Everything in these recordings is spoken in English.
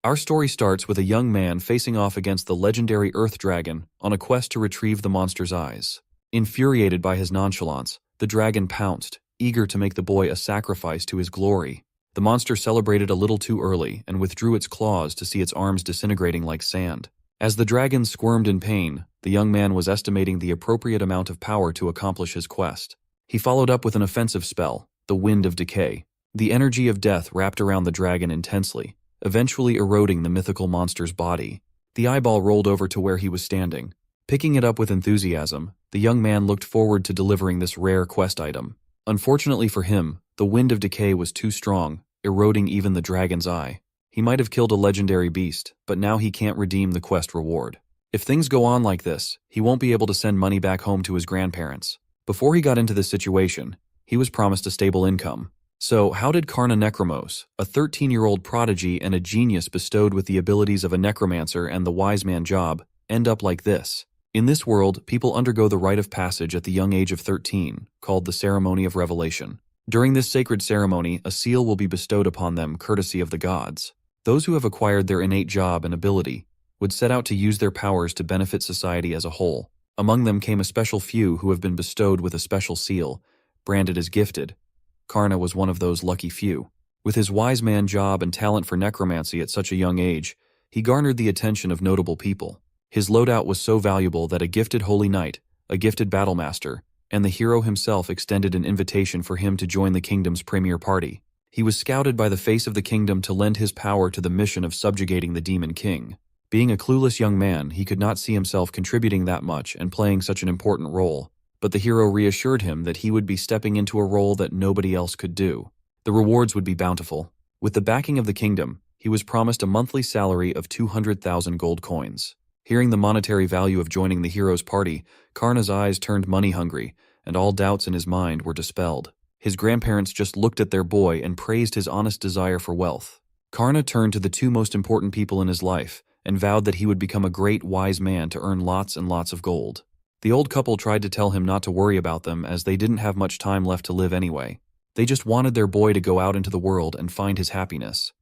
Our story starts with a young man facing off against the legendary Earth Dragon on a quest to retrieve the monster's eyes. Infuriated by his nonchalance, the dragon pounced, eager to make the boy a sacrifice to his glory. The monster celebrated a little too early and withdrew its claws to see its arms disintegrating like sand. As the dragon squirmed in pain, the young man was estimating the appropriate amount of power to accomplish his quest. He followed up with an offensive spell, the Wind of Decay. The energy of death wrapped around the dragon intensely, eventually eroding the mythical monster's body. The eyeball rolled over to where he was standing. Picking it up with enthusiasm, the young man looked forward to delivering this rare quest item. Unfortunately for him, the Wind of Decay was too strong, eroding even the dragon's eye. He might have killed a legendary beast, but now he can't redeem the quest reward. If things go on like this, he won't be able to send money back home to his grandparents. Before he got into this situation, he was promised a stable income. So how did Karna Necromos, a 13-year-old prodigy and a genius bestowed with the abilities of a necromancer and the wise man job, end up like this? In this world, people undergo the rite of passage at the young age of 13, called the Ceremony of Revelation. During this sacred ceremony, a seal will be bestowed upon them courtesy of the gods. Those who have acquired their innate job and ability would set out to use their powers to benefit society as a whole. Among them came a special few who have been bestowed with a special seal, branded as gifted. Karna was one of those lucky few. With his wise man job and talent for necromancy at such a young age, he garnered the attention of notable people. His loadout was so valuable that a gifted holy knight, a gifted battlemaster, and the hero himself extended an invitation for him to join the kingdom's premier party. He was scouted by the face of the kingdom to lend his power to the mission of subjugating the Demon King. Being a clueless young man, he could not see himself contributing that much and playing such an important role, but the hero reassured him that he would be stepping into a role that nobody else could do. The rewards would be bountiful. With the backing of the kingdom, he was promised a monthly salary of 200,000 gold coins. Hearing the monetary value of joining the hero's party, Karna's eyes turned money-hungry, and all doubts in his mind were dispelled. His grandparents just looked at their boy and praised his honest desire for wealth. Karna turned to the two most important people in his life and vowed that he would become a great wise man to earn lots and lots of gold. The old couple tried to tell him not to worry about them as they didn't have much time left to live anyway. They just wanted their boy to go out into the world and find his happiness.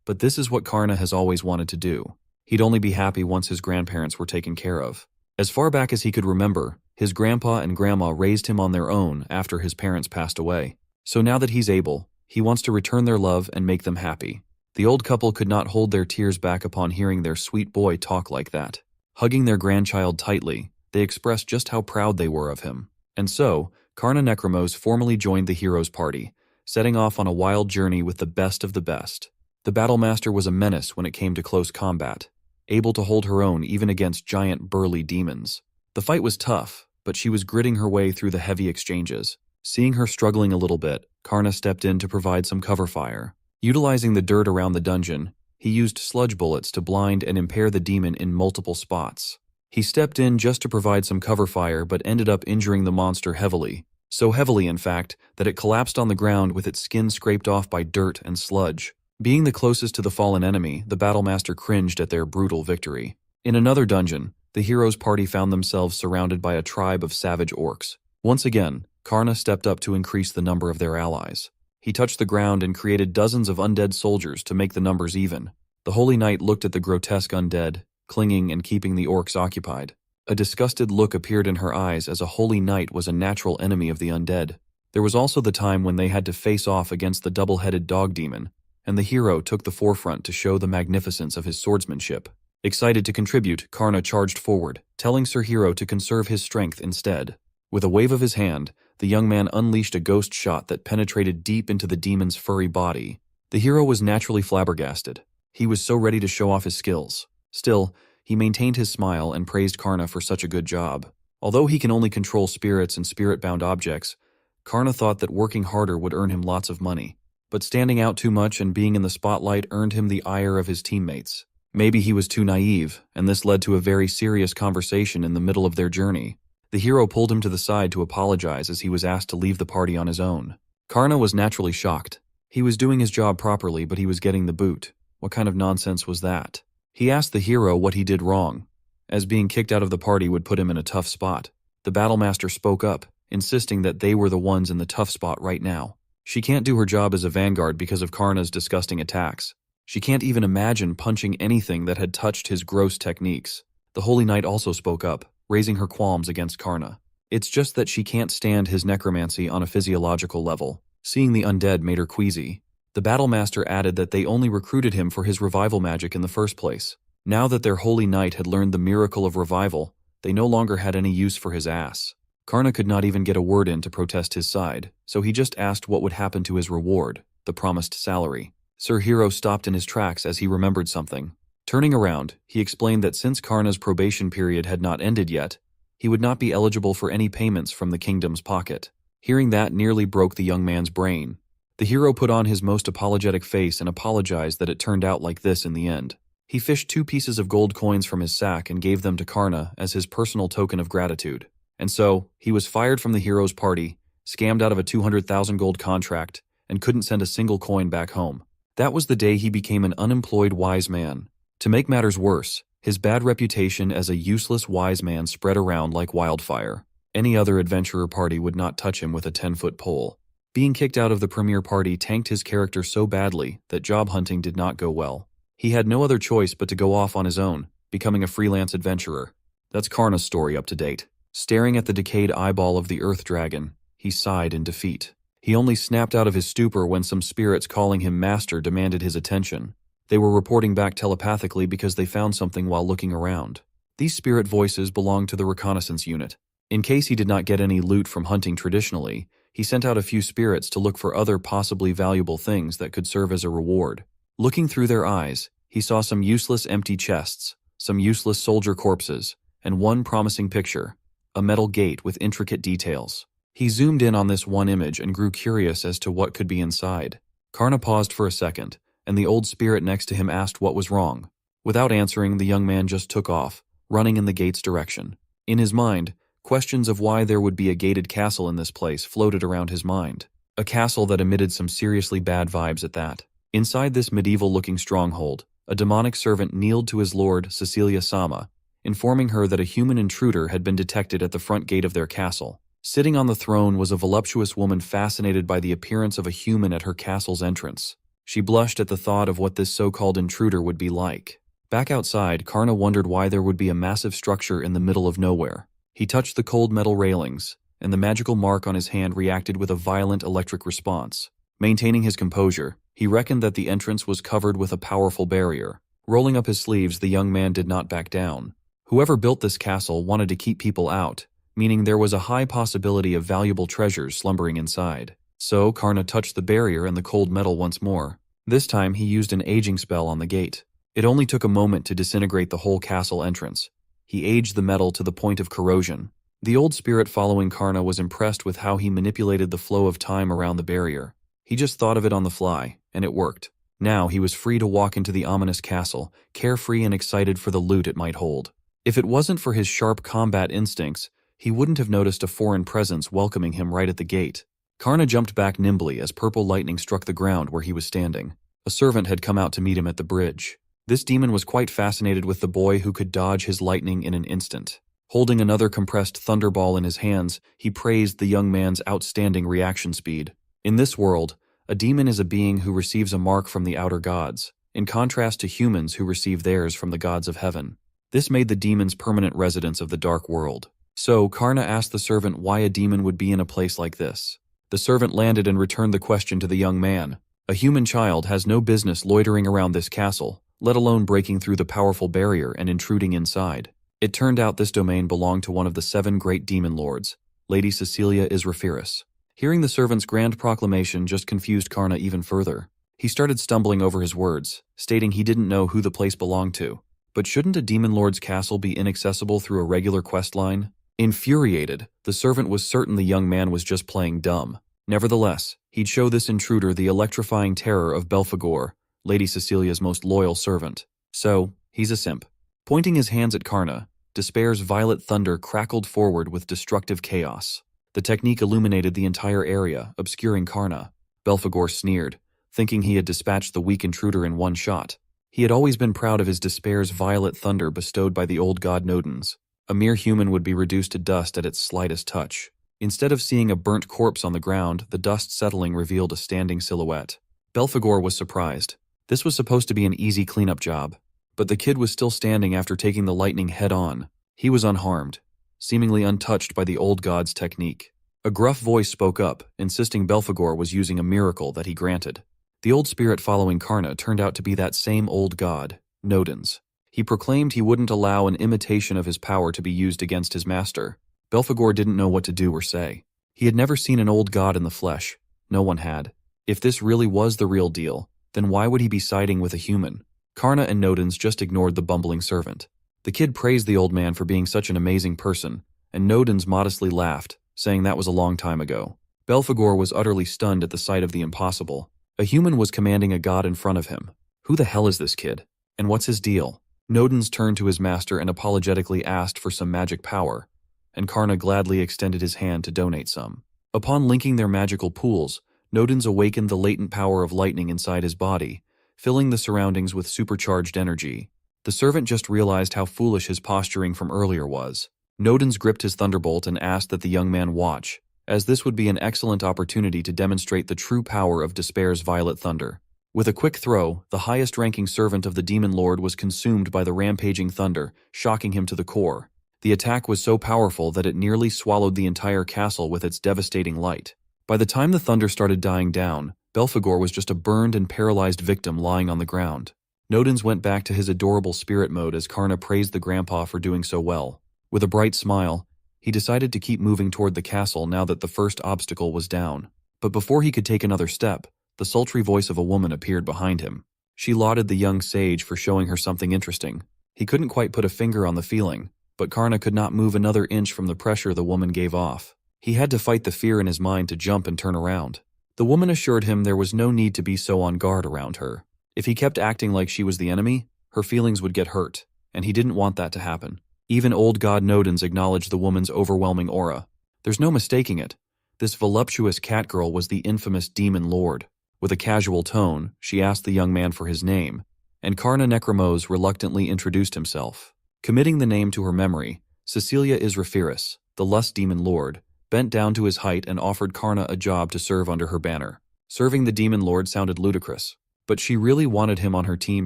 But this is what Karna has always wanted to do. He'd only be happy once his grandparents were taken care of. As far back as he could remember, his grandpa and grandma raised him on their own after his parents passed away. So now that he's able, he wants to return their love and make them happy. The old couple could not hold their tears back upon hearing their sweet boy talk like that. Hugging their grandchild tightly, they expressed just how proud they were of him. And so, Karna Necromos formally joined the hero's party, setting off on a wild journey with the best of the best. The Battlemaster was a menace when it came to close combat, able to hold her own even against giant burly demons. The fight was tough, but she was gritting her way through the heavy exchanges. Seeing her struggling a little bit, Karna stepped in to provide some cover fire. Utilizing the dirt around the dungeon, he used sludge bullets to blind and impair the demon in multiple spots. He stepped in just to provide some cover fire but ended up injuring the monster heavily. So heavily, in fact, that it collapsed on the ground with its skin scraped off by dirt and sludge. Being the closest to the fallen enemy, the Battlemaster cringed at their brutal victory. In another dungeon, the hero's party found themselves surrounded by a tribe of savage orcs. Once again, Karna stepped up to increase the number of their allies. He touched the ground and created dozens of undead soldiers to make the numbers even. The Holy Knight looked at the grotesque undead, clinging and keeping the orcs occupied. A disgusted look appeared in her eyes as a Holy Knight was a natural enemy of the undead. There was also the time when they had to face off against the double-headed dog demon, and the hero took the forefront to show the magnificence of his swordsmanship. Excited to contribute, Karna charged forward, telling Sir Hero to conserve his strength instead. With a wave of his hand, the young man unleashed a ghost shot that penetrated deep into the demon's furry body. The hero was naturally flabbergasted. He was so ready to show off his skills. Still, he maintained his smile and praised Karna for such a good job. Although he can only control spirits and spirit-bound objects, Karna thought that working harder would earn him lots of money. But standing out too much and being in the spotlight earned him the ire of his teammates. Maybe he was too naive, and this led to a very serious conversation in the middle of their journey. The hero pulled him to the side to apologize as he was asked to leave the party on his own. Karna was naturally shocked. He was doing his job properly, but he was getting the boot. What kind of nonsense was that? He asked the hero what he did wrong, as being kicked out of the party would put him in a tough spot. The Battlemaster spoke up, insisting that they were the ones in the tough spot right now. She can't do her job as a vanguard because of Karna's disgusting attacks. She can't even imagine punching anything that had touched his gross techniques. The Holy Knight also spoke up, raising her qualms against Karna. It's just that she can't stand his necromancy on a physiological level. Seeing the undead made her queasy. The Battlemaster added that they only recruited him for his revival magic in the first place. Now that their Holy Knight had learned the miracle of revival, they no longer had any use for his ass. Karna could not even get a word in to protest his side, so he just asked what would happen to his reward, the promised salary. Sir Hero stopped in his tracks as he remembered something. Turning around, he explained that since Karna's probation period had not ended yet, he would not be eligible for any payments from the kingdom's pocket. Hearing that nearly broke the young man's brain. The hero put on his most apologetic face and apologized that it turned out like this in the end. He fished 2 pieces of gold coins from his sack and gave them to Karna as his personal token of gratitude. And so, he was fired from the hero's party, scammed out of a 200,000 gold contract, and couldn't send a single coin back home. That was the day he became an unemployed wise man. To make matters worse, his bad reputation as a useless wise man spread around like wildfire. Any other adventurer party would not touch him with a 10-foot pole. Being kicked out of the premier party tanked his character so badly that job hunting did not go well. He had no other choice but to go off on his own, becoming a freelance adventurer. That's Karna's story up to date. Staring at the decayed eyeball of the Earth Dragon, he sighed in defeat. He only snapped out of his stupor when some spirits calling him master demanded his attention. They were reporting back telepathically because they found something while looking around. These spirit voices belonged to the reconnaissance unit. In case he did not get any loot from hunting traditionally, he sent out a few spirits to look for other possibly valuable things that could serve as a reward. Looking through their eyes, he saw some useless empty chests, some useless soldier corpses, and one promising picture, a metal gate with intricate details. He zoomed in on this one image and grew curious as to what could be inside. Karna paused for a second, and the old spirit next to him asked what was wrong. Without answering, the young man just took off, running in the gate's direction. In his mind, questions of why there would be a gated castle in this place floated around his mind. A castle that emitted some seriously bad vibes at that. Inside this medieval-looking stronghold, a demonic servant kneeled to his lord, Cecilia Sama, informing her that a human intruder had been detected at the front gate of their castle. Sitting on the throne was a voluptuous woman fascinated by the appearance of a human at her castle's entrance. She blushed at the thought of what this so-called intruder would be like. Back outside, Karna wondered why there would be a massive structure in the middle of nowhere. He touched the cold metal railings, and the magical mark on his hand reacted with a violent electric response. Maintaining his composure, he reckoned that the entrance was covered with a powerful barrier. Rolling up his sleeves, the young man did not back down. Whoever built this castle wanted to keep people out, meaning there was a high possibility of valuable treasures slumbering inside. So Karna touched the barrier and the cold metal once more. This time he used an aging spell on the gate. It only took a moment to disintegrate the whole castle entrance. He aged the metal to the point of corrosion. The old spirit following Karna was impressed with how he manipulated the flow of time around the barrier. He just thought of it on the fly, and it worked. Now he was free to walk into the ominous castle, carefree and excited for the loot it might hold. If it wasn't for his sharp combat instincts, he wouldn't have noticed a foreign presence welcoming him right at the gate. Karna jumped back nimbly as purple lightning struck the ground where he was standing. A servant had come out to meet him at the bridge. This demon was quite fascinated with the boy who could dodge his lightning in an instant. Holding another compressed thunderball in his hands, he praised the young man's outstanding reaction speed. In this world, a demon is a being who receives a mark from the outer gods, in contrast to humans who receive theirs from the gods of heaven. This made the demons permanent residents of the dark world. So, Karna asked the servant why a demon would be in a place like this. The servant landed and returned the question to the young man. A human child has no business loitering around this castle, let alone breaking through the powerful barrier and intruding inside. It turned out this domain belonged to one of the 7 great demon lords, Lady Cecilia Israphiris. Hearing the servant's grand proclamation just confused Karna even further. He started stumbling over his words, stating he didn't know who the place belonged to. But shouldn't a demon lord's castle be inaccessible through a regular quest line? Infuriated, the servant was certain the young man was just playing dumb. Nevertheless, he'd show this intruder the electrifying terror of Belphegor, Lady Cecilia's most loyal servant. So, he's a simp. Pointing his hands at Karna, Despair's violet thunder crackled forward with destructive chaos. The technique illuminated the entire area, obscuring Karna. Belphegor sneered, thinking he had dispatched the weak intruder in one shot. He had always been proud of his Despair's violet thunder bestowed by the old god Nodens. A mere human would be reduced to dust at its slightest touch. Instead of seeing a burnt corpse on the ground, the dust settling revealed a standing silhouette. Belphegor was surprised. This was supposed to be an easy cleanup job, but the kid was still standing after taking the lightning head-on. He was unharmed, seemingly untouched by the old god's technique. A gruff voice spoke up, insisting Belphegor was using a miracle that he granted. The old spirit following Karna turned out to be that same old god, Nodens. He proclaimed he wouldn't allow an imitation of his power to be used against his master. Belphegor didn't know what to do or say. He had never seen an old god in the flesh. No one had. If this really was the real deal, then why would he be siding with a human? Karna and Nodens just ignored the bumbling servant. The kid praised the old man for being such an amazing person, and Nodens modestly laughed, saying that was a long time ago. Belphegor was utterly stunned at the sight of the impossible. A human was commanding a god in front of him. Who the hell is this kid? And what's his deal? Nodens turned to his master and apologetically asked for some magic power, and Karna gladly extended his hand to donate some. Upon linking their magical pools, Nodens awakened the latent power of lightning inside his body, filling the surroundings with supercharged energy. The servant just realized how foolish his posturing from earlier was. Nodens gripped his thunderbolt and asked that the young man watch, as this would be an excellent opportunity to demonstrate the true power of Despair's violet thunder. With a quick throw, the highest-ranking servant of the Demon Lord was consumed by the rampaging thunder, shocking him to the core. The attack was so powerful that it nearly swallowed the entire castle with its devastating light. By the time the thunder started dying down, Belphegor was just a burned and paralyzed victim lying on the ground. Nodens went back to his adorable spirit mode as Karna praised the grandpa for doing so well. With a bright smile, he decided to keep moving toward the castle now that the first obstacle was down. But before he could take another step, the sultry voice of a woman appeared behind him. She lauded the young sage for showing her something interesting. He couldn't quite put a finger on the feeling, but Karna could not move another inch from the pressure the woman gave off. He had to fight the fear in his mind to jump and turn around. The woman assured him there was no need to be so on guard around her. If he kept acting like she was the enemy, her feelings would get hurt, and he didn't want that to happen. Even old god Nodens acknowledged the woman's overwhelming aura. There's no mistaking it. This voluptuous catgirl was the infamous Demon Lord. With a casual tone, she asked the young man for his name, and Karna Necromose reluctantly introduced himself. Committing the name to her memory, Cecilia Israfiris, the Lust Demon Lord, bent down to his height and offered Karna a job to serve under her banner. Serving the Demon Lord sounded ludicrous, but she really wanted him on her team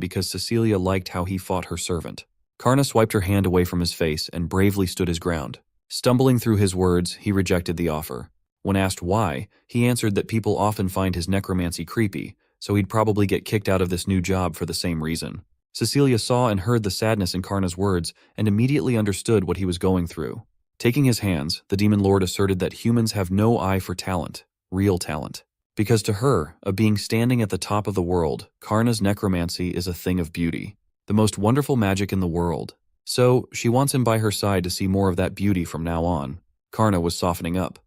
because Cecilia liked how he fought her servant. Karna swiped her hand away from his face and bravely stood his ground. Stumbling through his words, he rejected the offer. When asked why, he answered that people often find his necromancy creepy, so he'd probably get kicked out of this new job for the same reason. Cecilia saw and heard the sadness in Karna's words and immediately understood what he was going through. Taking his hands, the Demon Lord asserted that humans have no eye for talent, real talent. Because to her, a being standing at the top of the world, Karna's necromancy is a thing of beauty, the most wonderful magic in the world. So, she wants him by her side to see more of that beauty from now on. Karna was softening up.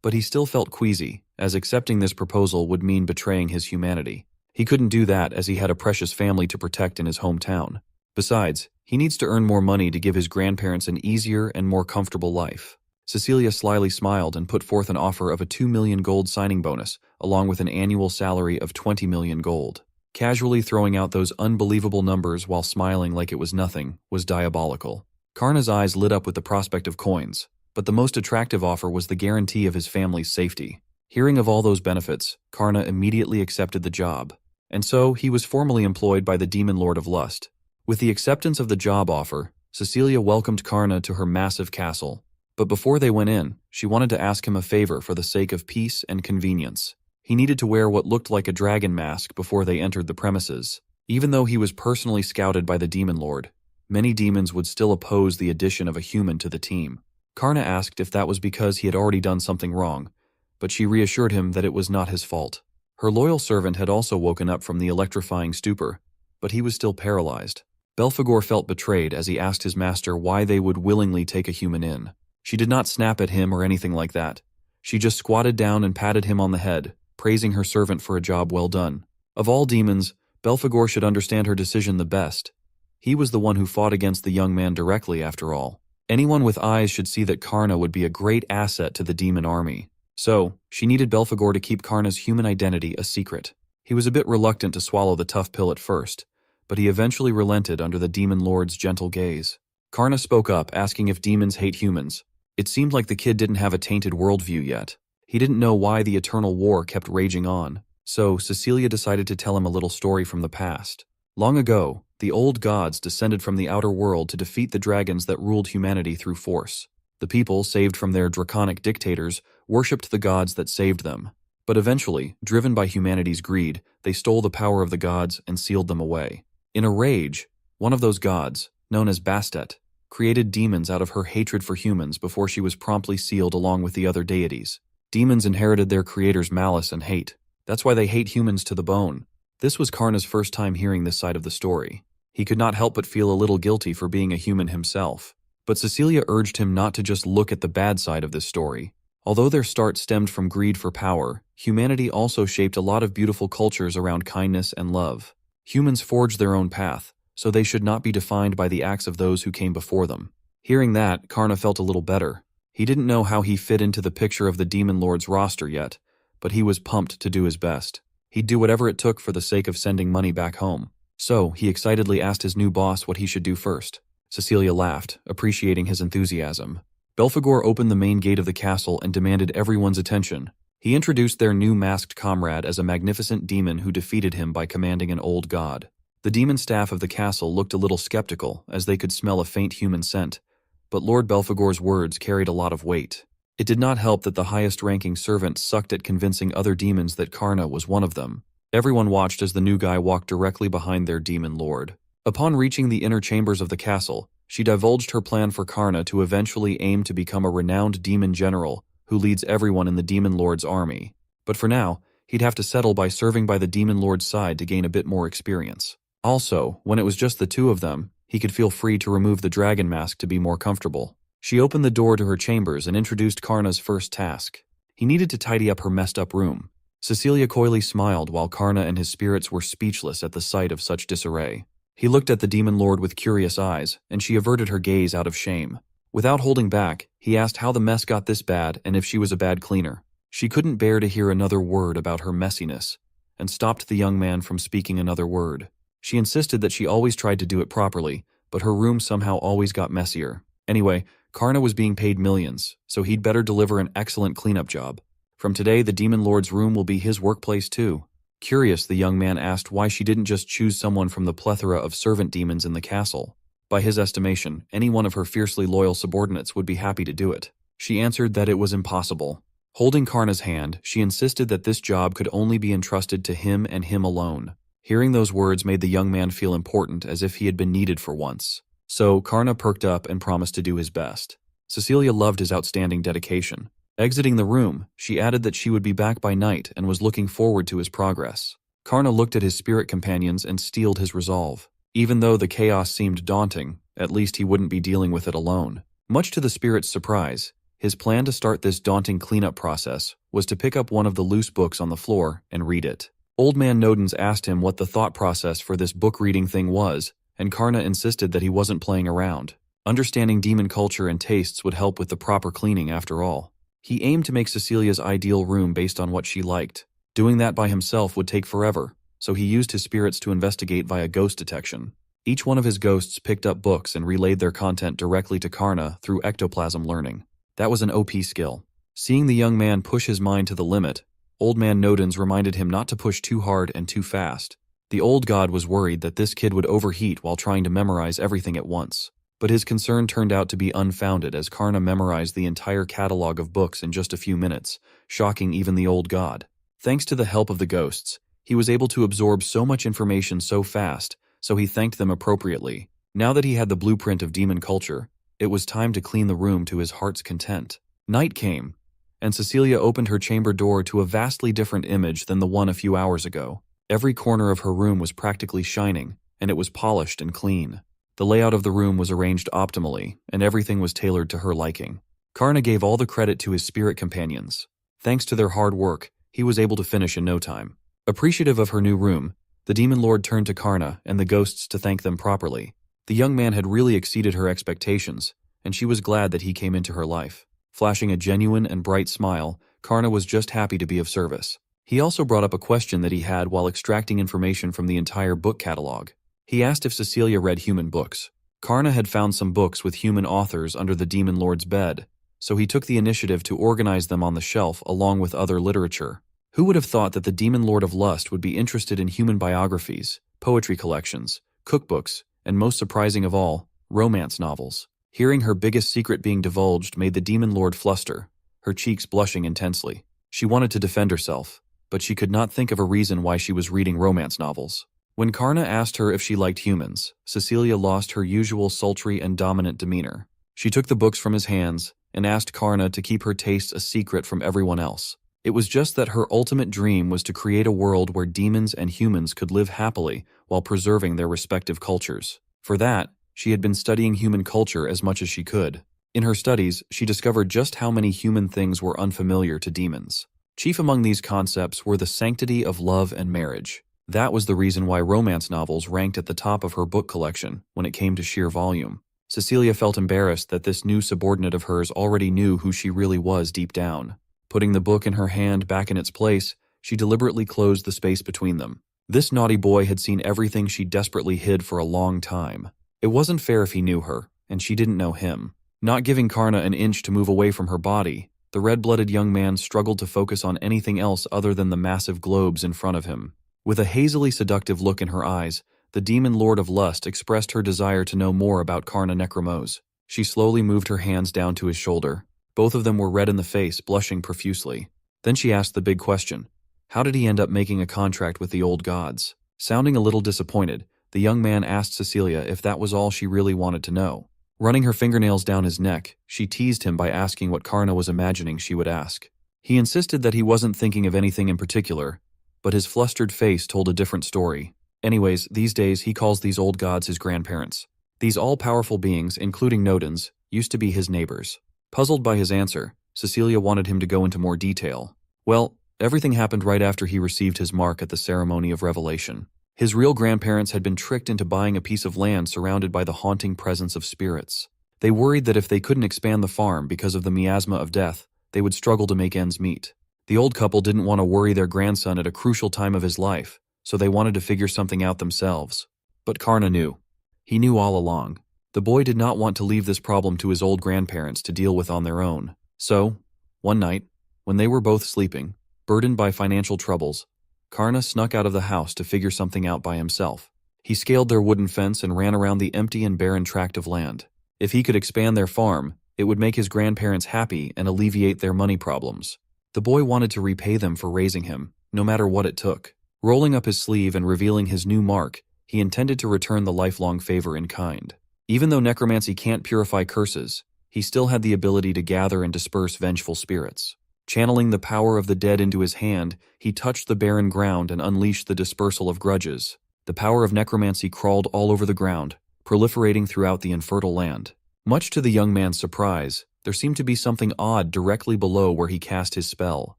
But he still felt queasy, as accepting this proposal would mean betraying his humanity. He couldn't do that as he had a precious family to protect in his hometown. Besides, he needs to earn more money to give his grandparents an easier and more comfortable life. Cecilia slyly smiled and put forth an offer of a 2 million gold signing bonus, along with an annual salary of 20 million gold. Casually throwing out those unbelievable numbers while smiling like it was nothing was diabolical. Karna's eyes lit up with the prospect of coins, but the most attractive offer was the guarantee of his family's safety. Hearing of all those benefits, Karna immediately accepted the job, and so he was formally employed by the Demon Lord of Lust. With the acceptance of the job offer, Cecilia welcomed Karna to her massive castle, but before they went in, she wanted to ask him a favor for the sake of peace and convenience. He needed to wear what looked like a dragon mask before they entered the premises. Even though he was personally scouted by the Demon Lord, many demons would still oppose the addition of a human to the team. Karna asked if that was because he had already done something wrong, but she reassured him that it was not his fault. Her loyal servant had also woken up from the electrifying stupor, but he was still paralyzed. Belphegor felt betrayed as he asked his master why they would willingly take a human in. She did not snap at him or anything like that. She just squatted down and patted him on the head, praising her servant for a job well done. Of all demons, Belphegor should understand her decision the best. He was the one who fought against the young man directly, after all. Anyone with eyes should see that Karna would be a great asset to the demon army. So, she needed Belphegor to keep Karna's human identity a secret. He was a bit reluctant to swallow the tough pill at first, but he eventually relented under the Demon Lord's gentle gaze. Karna spoke up, asking if demons hate humans. It seemed like the kid didn't have a tainted worldview yet. He didn't know why the eternal war kept raging on. So Cecilia decided to tell him a little story from the past. Long ago, the old gods descended from the outer world to defeat the dragons that ruled humanity through force. The people, saved from their draconic dictators, worshipped the gods that saved them. But eventually, driven by humanity's greed, they stole the power of the gods and sealed them away. In a rage, one of those gods, known as Bastet, created demons out of her hatred for humans before she was promptly sealed along with the other deities. Demons inherited their creator's malice and hate. That's why they hate humans to the bone. This was Karna's first time hearing this side of the story. He could not help but feel a little guilty for being a human himself. But Cecilia urged him not to just look at the bad side of this story. Although their start stemmed from greed for power, humanity also shaped a lot of beautiful cultures around kindness and love. Humans forged their own path, so they should not be defined by the acts of those who came before them. Hearing that, Karna felt a little better. He didn't know how he fit into the picture of the Demon Lord's roster yet, but he was pumped to do his best. He'd do whatever it took for the sake of sending money back home. So, he excitedly asked his new boss what he should do first. Cecilia laughed, appreciating his enthusiasm. Belphegor opened the main gate of the castle and demanded everyone's attention. He introduced their new masked comrade as a magnificent demon who defeated him by commanding an old god. The demon staff of the castle looked a little skeptical, as they could smell a faint human scent, but Lord Belphegor's words carried a lot of weight. It did not help that the highest-ranking servant sucked at convincing other demons that Karna was one of them. Everyone watched as the new guy walked directly behind their demon lord. Upon reaching the inner chambers of the castle, she divulged her plan for Karna to eventually aim to become a renowned demon general who leads everyone in the demon lord's army. But for now, he'd have to settle by serving by the demon lord's side to gain a bit more experience. Also, when it was just the two of them, he could feel free to remove the dragon mask to be more comfortable. She opened the door to her chambers and introduced Karna's first task. He needed to tidy up her messed-up room. Cecilia coyly smiled while Karna and his spirits were speechless at the sight of such disarray. He looked at the demon lord with curious eyes, and she averted her gaze out of shame. Without holding back, he asked how the mess got this bad and if she was a bad cleaner. She couldn't bear to hear another word about her messiness, and stopped the young man from speaking another word. She insisted that she always tried to do it properly, but her room somehow always got messier. Anyway, Karna was being paid millions, so he'd better deliver an excellent cleanup job. From today, the demon lord's room will be his workplace too. Curious, the young man asked why she didn't just choose someone from the plethora of servant demons in the castle. By his estimation, any one of her fiercely loyal subordinates would be happy to do it. She answered that it was impossible. Holding Karna's hand, she insisted that this job could only be entrusted to him and him alone. Hearing those words made the young man feel important, as if he had been needed for once. So, Karna perked up and promised to do his best. Cecilia loved his outstanding dedication. Exiting the room, she added that she would be back by night and was looking forward to his progress. Karna looked at his spirit companions and steeled his resolve. Even though the chaos seemed daunting, at least he wouldn't be dealing with it alone. Much to the spirit's surprise, his plan to start this daunting cleanup process was to pick up one of the loose books on the floor and read it. Old Man Nodens asked him what the thought process for this book-reading thing was, and Karna insisted that he wasn't playing around. Understanding demon culture and tastes would help with the proper cleaning after all. He aimed to make Cecilia's ideal room based on what she liked. Doing that by himself would take forever, so he used his spirits to investigate via ghost detection. Each one of his ghosts picked up books and relayed their content directly to Karna through ectoplasm learning. That was an OP skill. Seeing the young man push his mind to the limit, Old Man Nodens reminded him not to push too hard and too fast. The old god was worried that this kid would overheat while trying to memorize everything at once. But his concern turned out to be unfounded as Karna memorized the entire catalog of books in just a few minutes, shocking even the old god. Thanks to the help of the ghosts, he was able to absorb so much information so fast, so he thanked them appropriately. Now that he had the blueprint of demon culture, it was time to clean the room to his heart's content. Night came, and Cecilia opened her chamber door to a vastly different image than the one a few hours ago. Every corner of her room was practically shining, and it was polished and clean. The layout of the room was arranged optimally, and everything was tailored to her liking. Karna gave all the credit to his spirit companions. Thanks to their hard work, he was able to finish in no time. Appreciative of her new room, the demon lord turned to Karna and the ghosts to thank them properly. The young man had really exceeded her expectations, and she was glad that he came into her life. Flashing a genuine and bright smile, Karna was just happy to be of service. He also brought up a question that he had while extracting information from the entire book catalog. He asked if Cecilia read human books. Karna had found some books with human authors under the demon lord's bed, so he took the initiative to organize them on the shelf along with other literature. Who would have thought that the demon lord of lust would be interested in human biographies, poetry collections, cookbooks, and most surprising of all, romance novels? Hearing her biggest secret being divulged made the demon lord fluster, her cheeks blushing intensely. She wanted to defend herself, but she could not think of a reason why she was reading romance novels. When Karna asked her if she liked humans, Cecilia lost her usual sultry and dominant demeanor. She took the books from his hands and asked Karna to keep her tastes a secret from everyone else. It was just that her ultimate dream was to create a world where demons and humans could live happily while preserving their respective cultures. For that, she had been studying human culture as much as she could. In her studies, she discovered just how many human things were unfamiliar to demons. Chief among these concepts were the sanctity of love and marriage. That was the reason why romance novels ranked at the top of her book collection when it came to sheer volume. Cecilia felt embarrassed that this new subordinate of hers already knew who she really was deep down. Putting the book in her hand back in its place, she deliberately closed the space between them. This naughty boy had seen everything she desperately hid for a long time. It wasn't fair if he knew her, and she didn't know him. Not giving Karna an inch to move away from her body, the red-blooded young man struggled to focus on anything else other than the massive globes in front of him. With a hazily seductive look in her eyes, the demon lord of lust expressed her desire to know more about Karna Necromose. She slowly moved her hands down to his shoulder. Both of them were red in the face, blushing profusely. Then she asked the big question. How did he end up making a contract with the old gods? Sounding a little disappointed, the young man asked Cecilia if that was all she really wanted to know. Running her fingernails down his neck, she teased him by asking what Karna was imagining she would ask. He insisted that he wasn't thinking of anything in particular, but his flustered face told a different story. Anyways, these days he calls these old gods his grandparents. These all-powerful beings, including Nodens, used to be his neighbors. Puzzled by his answer, Cecilia wanted him to go into more detail. Well, everything happened right after he received his mark at the ceremony of revelation. His real grandparents had been tricked into buying a piece of land surrounded by the haunting presence of spirits. They worried that if they couldn't expand the farm because of the miasma of death, they would struggle to make ends meet. The old couple didn't want to worry their grandson at a crucial time of his life, so they wanted to figure something out themselves. But Karna knew. He knew all along. The boy did not want to leave this problem to his old grandparents to deal with on their own. So, one night, when they were both sleeping, burdened by financial troubles, Karna snuck out of the house to figure something out by himself. He scaled their wooden fence and ran around the empty and barren tract of land. If he could expand their farm, it would make his grandparents happy and alleviate their money problems. The boy wanted to repay them for raising him, no matter what it took. Rolling up his sleeve and revealing his new mark, he intended to return the lifelong favor in kind. Even though necromancy can't purify curses, he still had the ability to gather and disperse vengeful spirits. Channeling the power of the dead into his hand, he touched the barren ground and unleashed the dispersal of grudges. The power of necromancy crawled all over the ground, proliferating throughout the infertile land. Much to the young man's surprise, there seemed to be something odd directly below where he cast his spell.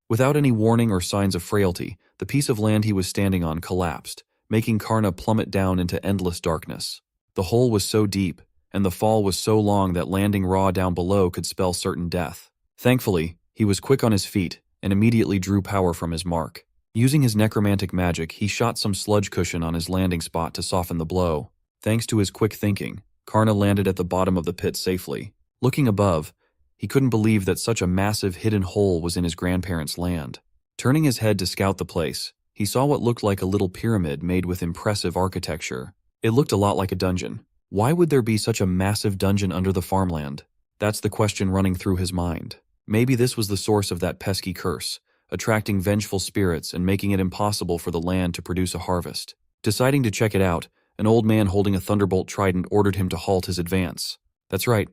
Without any warning or signs of frailty, the piece of land he was standing on collapsed, making Karna plummet down into endless darkness. The hole was so deep, and the fall was so long that landing raw down below could spell certain death. Thankfully, he was quick on his feet and immediately drew power from his mark. Using his necromantic magic, he shot some sludge cushion on his landing spot to soften the blow. Thanks to his quick thinking, Karna landed at the bottom of the pit safely. Looking above, he couldn't believe that such a massive hidden hole was in his grandparents' land. Turning his head to scout the place, he saw what looked like a little pyramid made with impressive architecture. It looked a lot like a dungeon. Why would there be such a massive dungeon under the farmland? That's the question running through his mind. Maybe this was the source of that pesky curse, attracting vengeful spirits and making it impossible for the land to produce a harvest. Deciding to check it out, an old man holding a thunderbolt trident ordered him to halt his advance. That's right.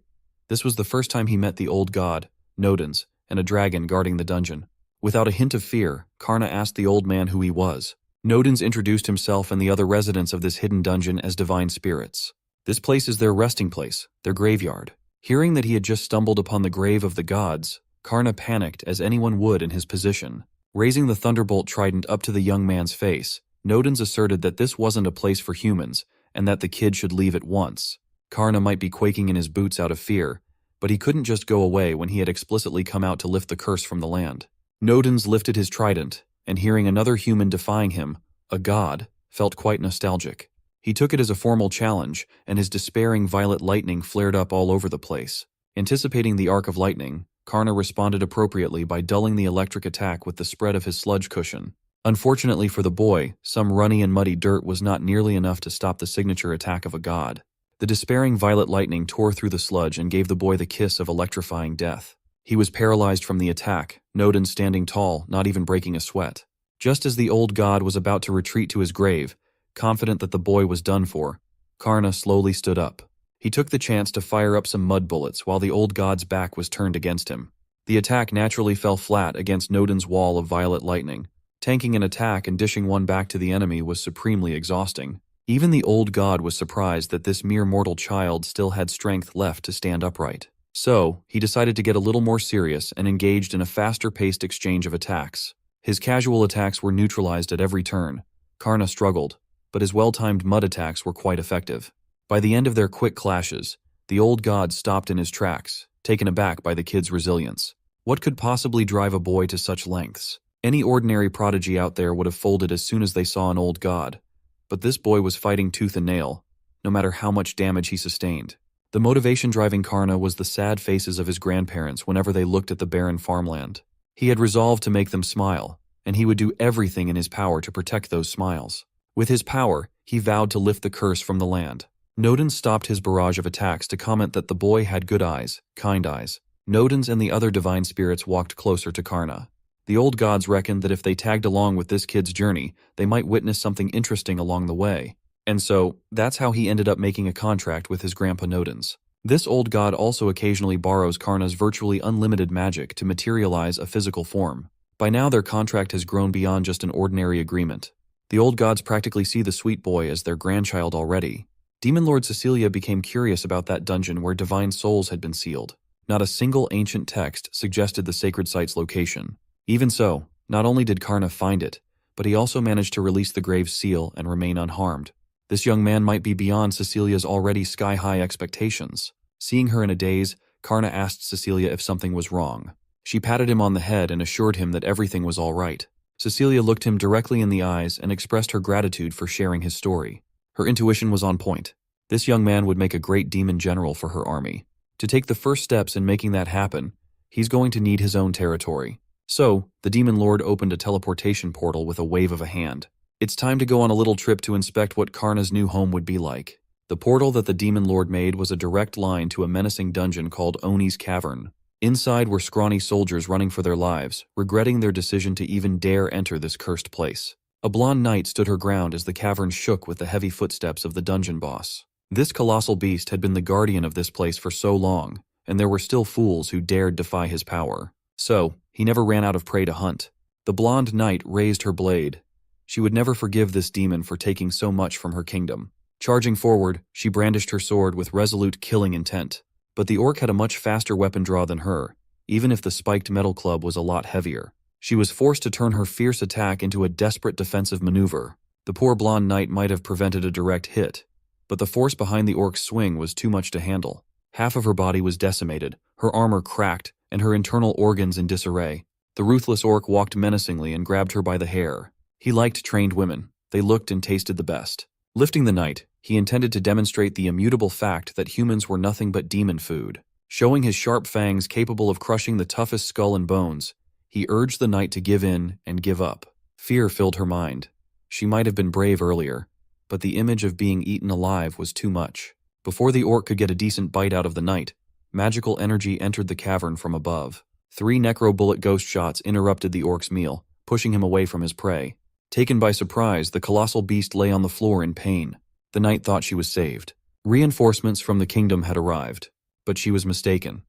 This was the first time he met the old god, Nodens, and a dragon guarding the dungeon. Without a hint of fear, Karna asked the old man who he was. Nodens introduced himself and the other residents of this hidden dungeon as divine spirits. This place is their resting place, their graveyard. Hearing that he had just stumbled upon the grave of the gods, Karna panicked as anyone would in his position. Raising the thunderbolt trident up to the young man's face, Nodens asserted that this wasn't a place for humans and that the kid should leave at once. Karna might be quaking in his boots out of fear, but he couldn't just go away when he had explicitly come out to lift the curse from the land. Nodens lifted his trident, and hearing another human defying him, a god, felt quite nostalgic. He took it as a formal challenge, and his despairing violet lightning flared up all over the place. Anticipating the arc of lightning, Karna responded appropriately by dulling the electric attack with the spread of his sludge cushion. Unfortunately for the boy, some runny and muddy dirt was not nearly enough to stop the signature attack of a god. The despairing violet lightning tore through the sludge and gave the boy the kiss of electrifying death. He was paralyzed from the attack, Nodin standing tall, not even breaking a sweat. Just as the old god was about to retreat to his grave, confident that the boy was done for, Karna slowly stood up. He took the chance to fire up some mud bullets while the old god's back was turned against him. The attack naturally fell flat against Nodin's wall of violet lightning. Tanking an attack and dishing one back to the enemy was supremely exhausting. Even the old god was surprised that this mere mortal child still had strength left to stand upright. So, he decided to get a little more serious and engaged in a faster-paced exchange of attacks. His casual attacks were neutralized at every turn. Karna struggled, but his well-timed mud attacks were quite effective. By the end of their quick clashes, the old god stopped in his tracks, taken aback by the kid's resilience. What could possibly drive a boy to such lengths? Any ordinary prodigy out there would have folded as soon as they saw an old god. But this boy was fighting tooth and nail, no matter how much damage he sustained. The motivation driving Karna was the sad faces of his grandparents whenever they looked at the barren farmland. He had resolved to make them smile, and he would do everything in his power to protect those smiles. With his power, he vowed to lift the curse from the land. Nodin stopped his barrage of attacks to comment that the boy had good eyes, kind eyes. Nodins and the other divine spirits walked closer to Karna. The old gods reckoned that if they tagged along with this kid's journey, they might witness something interesting along the way. And so, that's how he ended up making a contract with his grandpa Nodins. This old god also occasionally borrows Karna's virtually unlimited magic to materialize a physical form. By now their contract has grown beyond just an ordinary agreement. The old gods practically see the sweet boy as their grandchild already. Demon Lord Cecilia became curious about that dungeon where divine souls had been sealed. Not a single ancient text suggested the sacred site's location. Even so, not only did Karna find it, but he also managed to release the grave's seal and remain unharmed. This young man might be beyond Cecilia's already sky-high expectations. Seeing her in a daze, Karna asked Cecilia if something was wrong. She patted him on the head and assured him that everything was all right. Cecilia looked him directly in the eyes and expressed her gratitude for sharing his story. Her intuition was on point. This young man would make a great demon general for her army. To take the first steps in making that happen, he's going to need his own territory. So, the demon lord opened a teleportation portal with a wave of a hand. It's time to go on a little trip to inspect what Karna's new home would be like. The portal that the demon lord made was a direct line to a menacing dungeon called Oni's Cavern. Inside were scrawny soldiers running for their lives, regretting their decision to even dare enter this cursed place. A blonde knight stood her ground as the cavern shook with the heavy footsteps of the dungeon boss. This colossal beast had been the guardian of this place for so long, and there were still fools who dared defy his power. So, he never ran out of prey to hunt. The blonde knight raised her blade. She would never forgive this demon for taking so much from her kingdom. Charging forward, she brandished her sword with resolute killing intent. But the orc had a much faster weapon draw than her, even if the spiked metal club was a lot heavier. She was forced to turn her fierce attack into a desperate defensive maneuver. The poor blonde knight might have prevented a direct hit, but the force behind the orc's swing was too much to handle. Half of her body was decimated, her armor cracked, and her internal organs in disarray. The ruthless orc walked menacingly and grabbed her by the hair. He liked trained women. They looked and tasted the best. Lifting the knight, he intended to demonstrate the immutable fact that humans were nothing but demon food. Showing his sharp fangs capable of crushing the toughest skull and bones, he urged the knight to give in and give up. Fear filled her mind. She might have been brave earlier, but the image of being eaten alive was too much. Before the orc could get a decent bite out of the knight, magical energy entered the cavern from above. 3 necro bullet ghost shots interrupted the orc's meal, pushing him away from his prey. Taken by surprise, the colossal beast lay on the floor in pain. The knight thought she was saved. Reinforcements from the kingdom had arrived, but she was mistaken.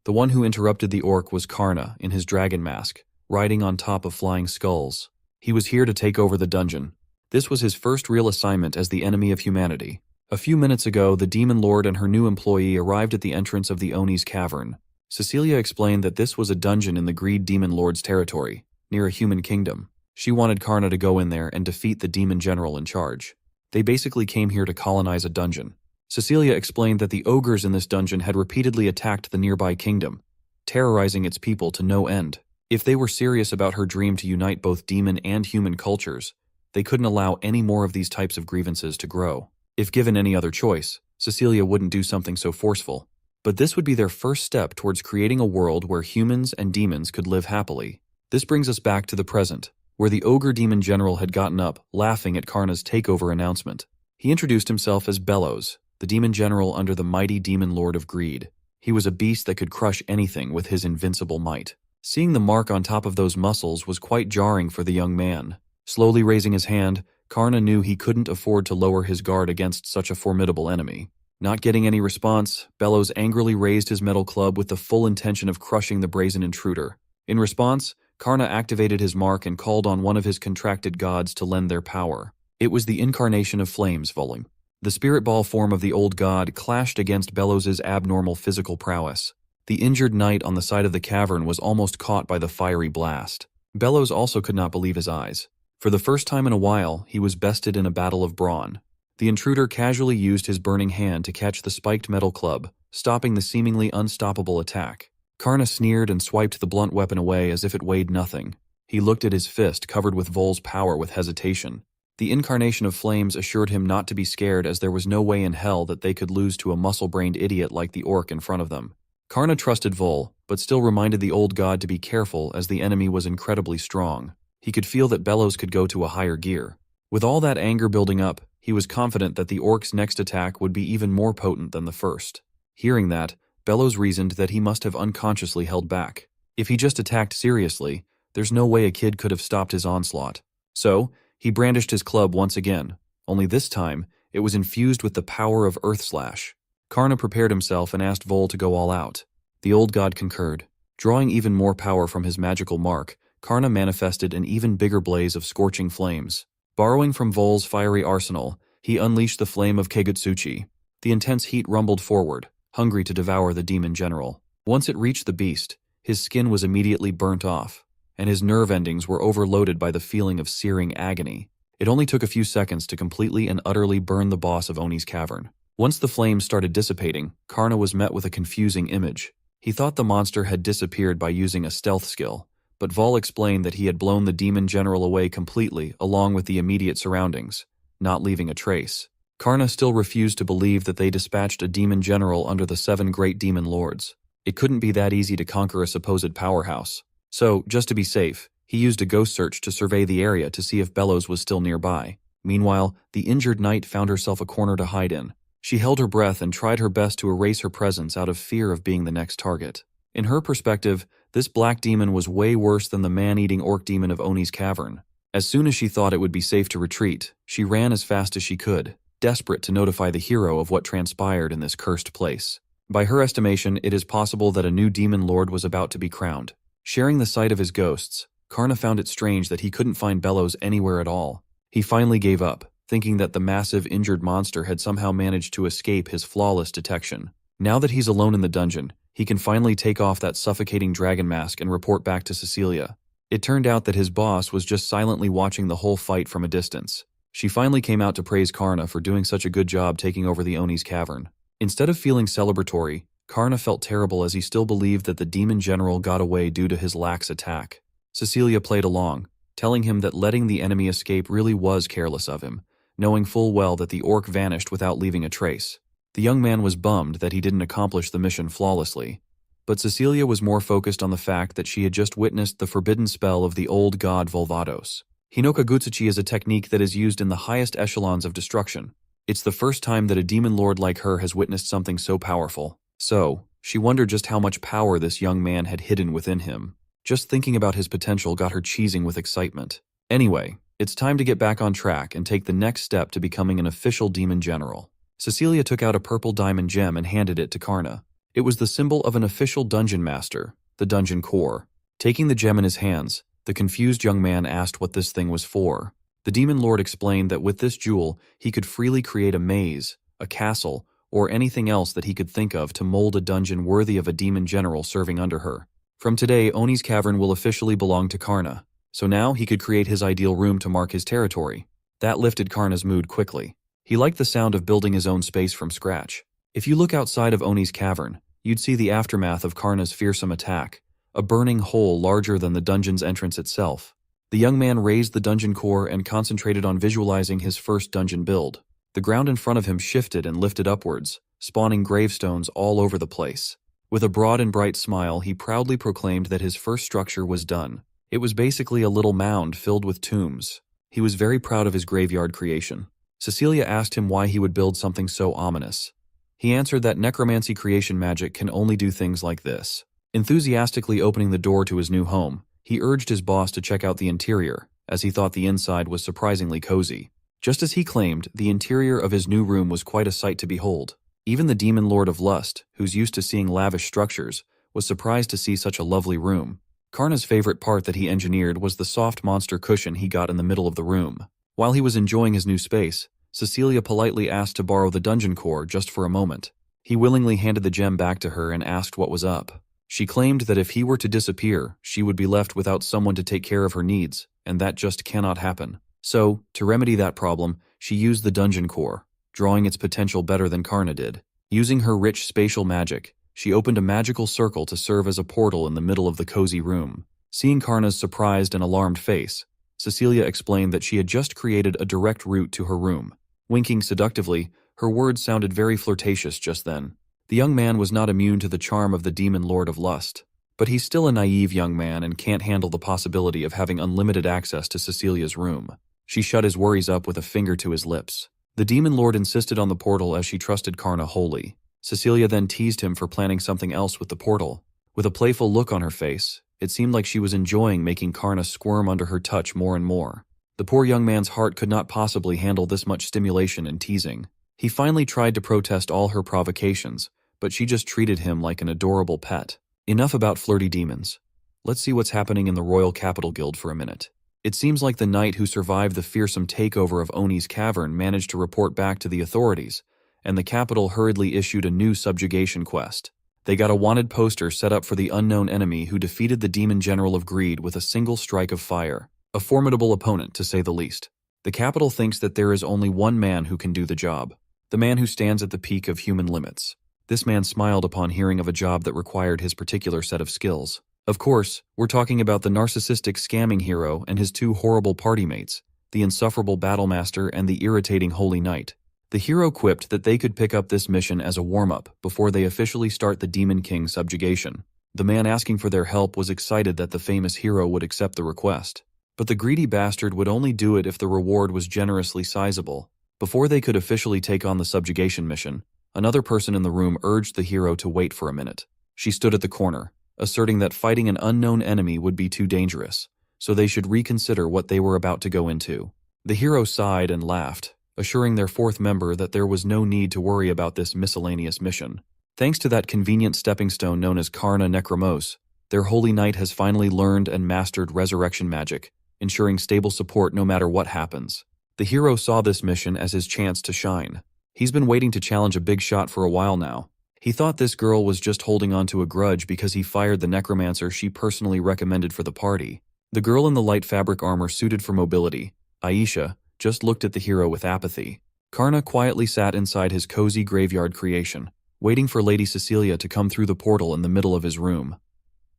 The one who interrupted the orc was Karna in his dragon mask, riding on top of flying skulls. He was here to take over the dungeon. This was his first real assignment as the enemy of humanity. A few minutes ago, the demon lord and her new employee arrived at the entrance of the Oni's Cavern. Cecilia explained that this was a dungeon in the Greed Demon Lord's territory, near a human kingdom. She wanted Karna to go in there and defeat the demon general in charge. They basically came here to colonize a dungeon. Cecilia explained that the ogres in this dungeon had repeatedly attacked the nearby kingdom, terrorizing its people to no end. If they were serious about her dream to unite both demon and human cultures, they couldn't allow any more of these types of grievances to grow. If given any other choice, Cecilia wouldn't do something so forceful. But this would be their first step towards creating a world where humans and demons could live happily. This brings us back to the present, where the ogre demon general had gotten up, laughing at Karna's takeover announcement. He introduced himself as Bellows, the demon general under the mighty demon lord of greed. He was a beast that could crush anything with his invincible might. Seeing the mark on top of those muscles was quite jarring for the young man. Slowly raising his hand, Karna knew he couldn't afford to lower his guard against such a formidable enemy. Not getting any response, Bellows angrily raised his metal club with the full intention of crushing the brazen intruder. In response, Karna activated his mark and called on one of his contracted gods to lend their power. It was the incarnation of Flames Volume. The spirit ball form of the old god clashed against Bellows's abnormal physical prowess. The injured knight on the side of the cavern was almost caught by the fiery blast. Bellows also could not believe his eyes. For the first time in a while, he was bested in a battle of brawn. The intruder casually used his burning hand to catch the spiked metal club, stopping the seemingly unstoppable attack. Karna sneered and swiped the blunt weapon away as if it weighed nothing. He looked at his fist covered with Vol's power with hesitation. The incarnation of Flames assured him not to be scared, as there was no way in hell that they could lose to a muscle-brained idiot like the orc in front of them. Karna trusted Vol, but still reminded the old god to be careful as the enemy was incredibly strong. He could feel that Bellows could go to a higher gear. With all that anger building up, he was confident that the orc's next attack would be even more potent than the first. Hearing that, Bellows reasoned that he must have unconsciously held back. If he just attacked seriously, there's no way a kid could have stopped his onslaught. So, he brandished his club once again, only this time, it was infused with the power of Earth Slash. Karna prepared himself and asked Vol to go all out. The old god concurred. Drawing even more power from his magical mark, Karna manifested an even bigger blaze of scorching flames. Borrowing from Vol's fiery arsenal, he unleashed the flame of Kegutsuchi. The intense heat rumbled forward, hungry to devour the demon general. Once it reached the beast, his skin was immediately burnt off, and his nerve endings were overloaded by the feeling of searing agony. It only took a few seconds to completely and utterly burn the boss of Oni's cavern. Once the flames started dissipating, Karna was met with a confusing image. He thought the monster had disappeared by using a stealth skill, but Vol explained that he had blown the demon general away completely along with the immediate surroundings, not leaving a trace. Karna still refused to believe that they dispatched a demon general under the 7 great demon lords. It couldn't be that easy to conquer a supposed powerhouse. So, just to be safe, he used a ghost search to survey the area to see if Bellows was still nearby. Meanwhile, the injured knight found herself a corner to hide in. She held her breath and tried her best to erase her presence out of fear of being the next target. In her perspective, this black demon was way worse than the man-eating orc demon of Oni's cavern. As soon as she thought it would be safe to retreat, she ran as fast as she could, desperate to notify the hero of what transpired in this cursed place. By her estimation, it is possible that a new demon lord was about to be crowned. Sharing the sight of his ghosts, Karna found it strange that he couldn't find Bellows anywhere at all. He finally gave up, thinking that the massive injured monster had somehow managed to escape his flawless detection. Now that he's alone in the dungeon, he can finally take off that suffocating dragon mask and report back to Cecilia. It turned out that his boss was just silently watching the whole fight from a distance. She finally came out to praise Karna for doing such a good job taking over the Oni's cavern. Instead of feeling celebratory, Karna felt terrible as he still believed that the demon general got away due to his lax attack. Cecilia played along, telling him that letting the enemy escape really was careless of him, knowing full well that the orc vanished without leaving a trace. The young man was bummed that he didn't accomplish the mission flawlessly, but Cecilia was more focused on the fact that she had just witnessed the forbidden spell of the old god Volvados. Hinoka Gutsuchi is a technique that is used in the highest echelons of destruction. It's the first time that a demon lord like her has witnessed something so powerful. So, she wondered just how much power this young man had hidden within him. Just thinking about his potential got her cheesing with excitement. Anyway, it's time to get back on track and take the next step to becoming an official demon general. Cecilia took out a purple diamond gem and handed it to Karna. It was the symbol of an official dungeon master, the dungeon core. Taking the gem in his hands, the confused young man asked what this thing was for. The demon lord explained that with this jewel, he could freely create a maze, a castle, or anything else that he could think of to mold a dungeon worthy of a demon general serving under her. From today, Oni's cavern will officially belong to Karna, so now he could create his ideal room to mark his territory. That lifted Karna's mood quickly. He liked the sound of building his own space from scratch. If you look outside of Oni's cavern, you'd see the aftermath of Karna's fearsome attack, a burning hole larger than the dungeon's entrance itself. The young man raised the dungeon core and concentrated on visualizing his first dungeon build. The ground in front of him shifted and lifted upwards, spawning gravestones all over the place. With a broad and bright smile, he proudly proclaimed that his first structure was done. It was basically a little mound filled with tombs. He was very proud of his graveyard creation. Cecilia asked him why he would build something so ominous. He answered that necromancy creation magic can only do things like this. Enthusiastically opening the door to his new home, he urged his boss to check out the interior, as he thought the inside was surprisingly cozy. Just as he claimed, the interior of his new room was quite a sight to behold. Even the demon lord of lust, who's used to seeing lavish structures, was surprised to see such a lovely room. Karna's favorite part that he engineered was the soft monster cushion he got in the middle of the room. While he was enjoying his new space, Cecilia politely asked to borrow the dungeon core just for a moment. He willingly handed the gem back to her and asked what was up. She claimed that if he were to disappear, she would be left without someone to take care of her needs, and that just cannot happen. So, to remedy that problem, she used the dungeon core, drawing its potential better than Karna did. Using her rich spatial magic, she opened a magical circle to serve as a portal in the middle of the cozy room. Seeing Karna's surprised and alarmed face, Cecilia explained that she had just created a direct route to her room. Winking seductively, her words sounded very flirtatious just then. The young man was not immune to the charm of the demon lord of lust, but he's still a naive young man and can't handle the possibility of having unlimited access to Cecilia's room. She shut his worries up with a finger to his lips. The demon lord insisted on the portal as she trusted Karna wholly. Cecilia then teased him for planning something else with the portal. With a playful look on her face, it seemed like she was enjoying making Karna squirm under her touch more and more. The poor young man's heart could not possibly handle this much stimulation and teasing. He finally tried to protest all her provocations, but she just treated him like an adorable pet. Enough about flirty demons. Let's see what's happening in the Royal Capital Guild for a minute. It seems like the knight who survived the fearsome takeover of Oni's cavern managed to report back to the authorities, and the capital hurriedly issued a new subjugation quest. They got a wanted poster set up for the unknown enemy who defeated the demon general of greed with a single strike of fire. A formidable opponent, to say the least. The capital thinks that there is only one man who can do the job. The man who stands at the peak of human limits. This man smiled upon hearing of a job that required his particular set of skills. Of course, we're talking about the narcissistic scamming hero and his two horrible party mates, the insufferable battlemaster and the irritating holy knight. The hero quipped that they could pick up this mission as a warm-up before they officially start the Demon King subjugation. The man asking for their help was excited that the famous hero would accept the request. But the greedy bastard would only do it if the reward was generously sizable. Before they could officially take on the subjugation mission, another person in the room urged the hero to wait for a minute. She stood at the corner, asserting that fighting an unknown enemy would be too dangerous, so they should reconsider what they were about to go into. The hero sighed and laughed, assuring their fourth member that there was no need to worry about this miscellaneous mission. Thanks to that convenient stepping stone known as Karna Necromos, their holy knight has finally learned and mastered resurrection magic, ensuring stable support no matter what happens. The hero saw this mission as his chance to shine. He's been waiting to challenge a big shot for a while now. He thought this girl was just holding on to a grudge because he fired the necromancer she personally recommended for the party. The girl in the light fabric armor suited for mobility, Aisha, just looked at the hero with apathy. Karna quietly sat inside his cozy graveyard creation, waiting for Lady Cecilia to come through the portal in the middle of his room.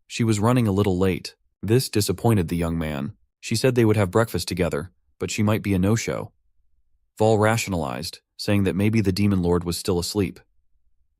She was running a little late. This disappointed the young man. She said they would have breakfast together, but she might be a no-show. Vol rationalized, saying that maybe the demon lord was still asleep.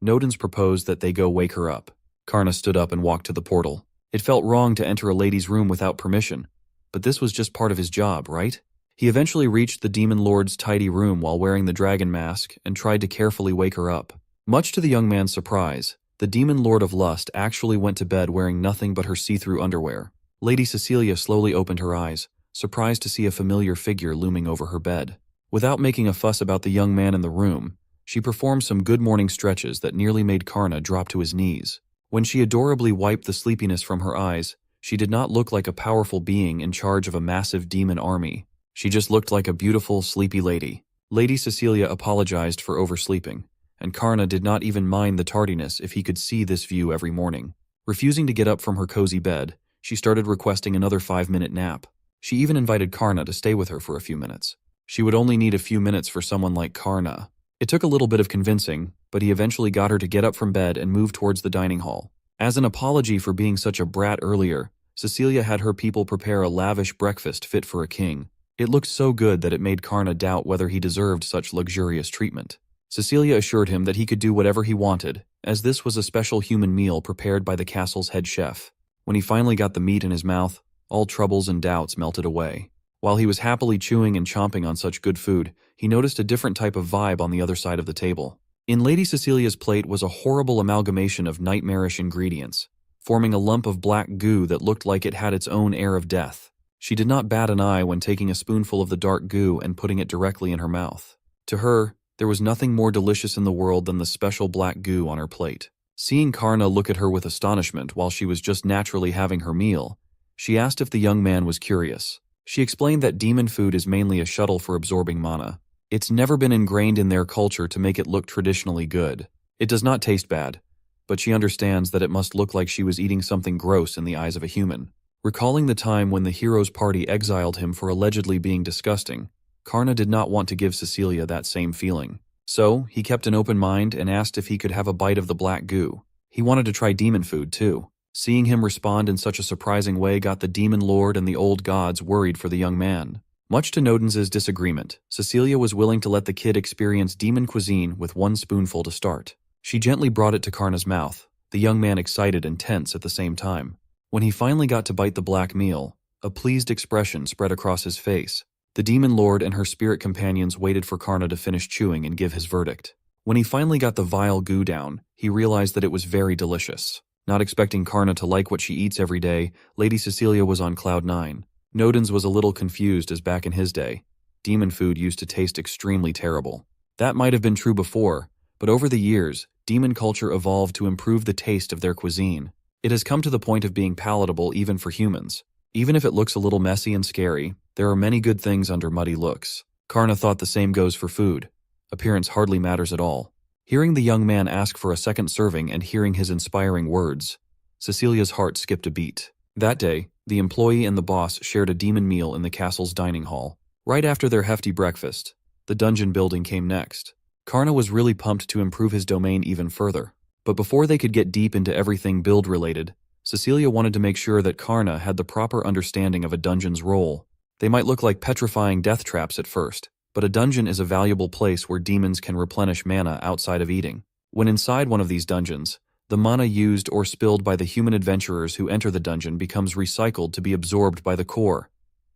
Nodens proposed that they go wake her up. Karna stood up and walked to the portal. It felt wrong to enter a lady's room without permission, but this was just part of his job, right? He eventually reached the demon lord's tidy room while wearing the dragon mask and tried to carefully wake her up. Much to the young man's surprise, the demon lord of lust actually went to bed wearing nothing but her see-through underwear. Lady Cecilia slowly opened her eyes, surprised to see a familiar figure looming over her bed. Without making a fuss about the young man in the room, she performed some good morning stretches that nearly made Karna drop to his knees. When she adorably wiped the sleepiness from her eyes, she did not look like a powerful being in charge of a massive demon army. She just looked like a beautiful, sleepy lady. Lady Cecilia apologized for oversleeping, and Karna did not even mind the tardiness if he could see this view every morning. Refusing to get up from her cozy bed, she started requesting another 5-minute nap. She even invited Karna to stay with her for a few minutes. She would only need a few minutes for someone like Karna. It took a little bit of convincing, but he eventually got her to get up from bed and move towards the dining hall. As an apology for being such a brat earlier, Cecilia had her people prepare a lavish breakfast fit for a king. It looked so good that it made Karna doubt whether he deserved such luxurious treatment. Cecilia assured him that he could do whatever he wanted, as this was a special human meal prepared by the castle's head chef. When he finally got the meat in his mouth, all troubles and doubts melted away. While he was happily chewing and chomping on such good food, he noticed a different type of vibe on the other side of the table. In Lady Cecilia's plate was a horrible amalgamation of nightmarish ingredients, forming a lump of black goo that looked like it had its own air of death. She did not bat an eye when taking a spoonful of the dark goo and putting it directly in her mouth. To her, there was nothing more delicious in the world than the special black goo on her plate. Seeing Karna look at her with astonishment while she was just naturally having her meal, she asked if the young man was curious. She explained that demon food is mainly a shuttle for absorbing mana. It's never been ingrained in their culture to make it look traditionally good. It does not taste bad, but she understands that it must look like she was eating something gross in the eyes of a human. Recalling the time when the hero's party exiled him for allegedly being disgusting, Karna did not want to give Cecilia that same feeling. So, he kept an open mind and asked if he could have a bite of the black goo. He wanted to try demon food too. Seeing him respond in such a surprising way got the demon lord and the old gods worried for the young man. Much to Nodens's disagreement, Cecilia was willing to let the kid experience demon cuisine with one spoonful to start. She gently brought it to Karna's mouth, the young man excited and tense at the same time. When he finally got to bite the black meal, a pleased expression spread across his face. The demon lord and her spirit companions waited for Karna to finish chewing and give his verdict. When he finally got the vile goo down, he realized that it was very delicious. Not expecting Karna to like what she eats every day, Lady Cecilia was on cloud 9. Nodens was a little confused as back in his day, demon food used to taste extremely terrible. That might have been true before, but over the years, demon culture evolved to improve the taste of their cuisine. It has come to the point of being palatable even for humans. Even if it looks a little messy and scary, there are many good things under muddy looks. Karna thought the same goes for food. Appearance hardly matters at all. Hearing the young man ask for a second serving and hearing his inspiring words, Cecilia's heart skipped a beat. That day, the employee and the boss shared a demon meal in the castle's dining hall. Right after their hefty breakfast, the dungeon building came next. Karna was really pumped to improve his domain even further. But before they could get deep into everything build-related, Cecilia wanted to make sure that Karna had the proper understanding of a dungeon's role. They might look like petrifying death traps at first, but a dungeon is a valuable place where demons can replenish mana outside of eating. When inside one of these dungeons, the mana used or spilled by the human adventurers who enter the dungeon becomes recycled to be absorbed by the core,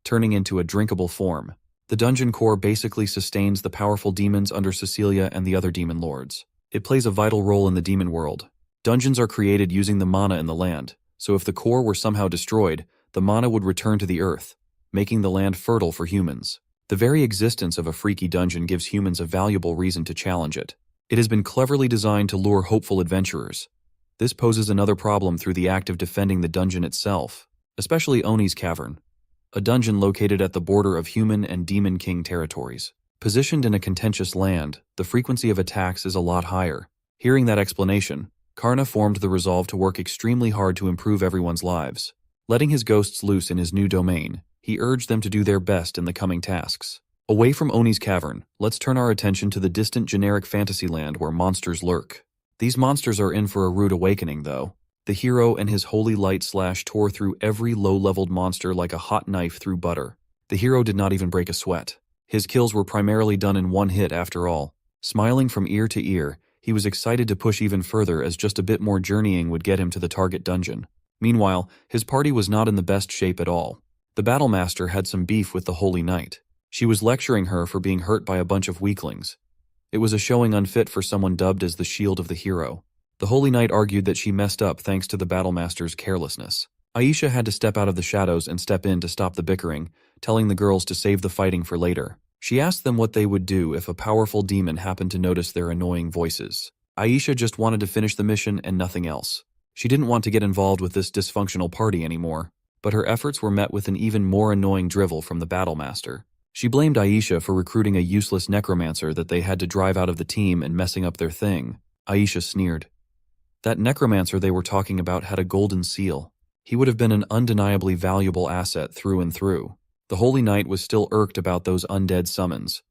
turning into a drinkable form. The dungeon core basically sustains the powerful demons under Cecilia and the other demon lords. It plays a vital role in the demon world. Dungeons are created using the mana in the land, so if the core were somehow destroyed, the mana would return to the earth, making the land fertile for humans. The very existence of a freaky dungeon gives humans a valuable reason to challenge it. It has been cleverly designed to lure hopeful adventurers. This poses another problem through the act of defending the dungeon itself, especially Oni's Cavern, a dungeon located at the border of human and demon king territories. Positioned in a contentious land, the frequency of attacks is a lot higher. Hearing that explanation, Karna formed the resolve to work extremely hard to improve everyone's lives. Letting his ghosts loose in his new domain, he urged them to do their best in the coming tasks. Away from Oni's Cavern, let's turn our attention to the distant generic fantasy land where monsters lurk. These monsters are in for a rude awakening, though. The hero and his holy light slash tore through every low-leveled monster like a hot knife through butter. The hero did not even break a sweat. His kills were primarily done in one hit after all. Smiling from ear to ear, he was excited to push even further as just a bit more journeying would get him to the target dungeon. Meanwhile, his party was not in the best shape at all. The Battlemaster had some beef with the Holy Knight. She was lecturing her for being hurt by a bunch of weaklings. It was a showing unfit for someone dubbed as the shield of the hero. The Holy Knight argued that she messed up thanks to the Battlemaster's carelessness. Aisha had to step out of the shadows and step in to stop the bickering, telling the girls to save the fighting for later. She asked them what they would do if a powerful demon happened to notice their annoying voices. Aisha just wanted to finish the mission and nothing else. She didn't want to get involved with this dysfunctional party anymore, but her efforts were met with an even more annoying drivel from the Battlemaster. She blamed Aisha for recruiting a useless necromancer that they had to drive out of the team and messing up their thing. Aisha sneered. That necromancer they were talking about had a golden seal. He would have been an undeniably valuable asset through and through. The Holy Knight was still irked about those undead summons.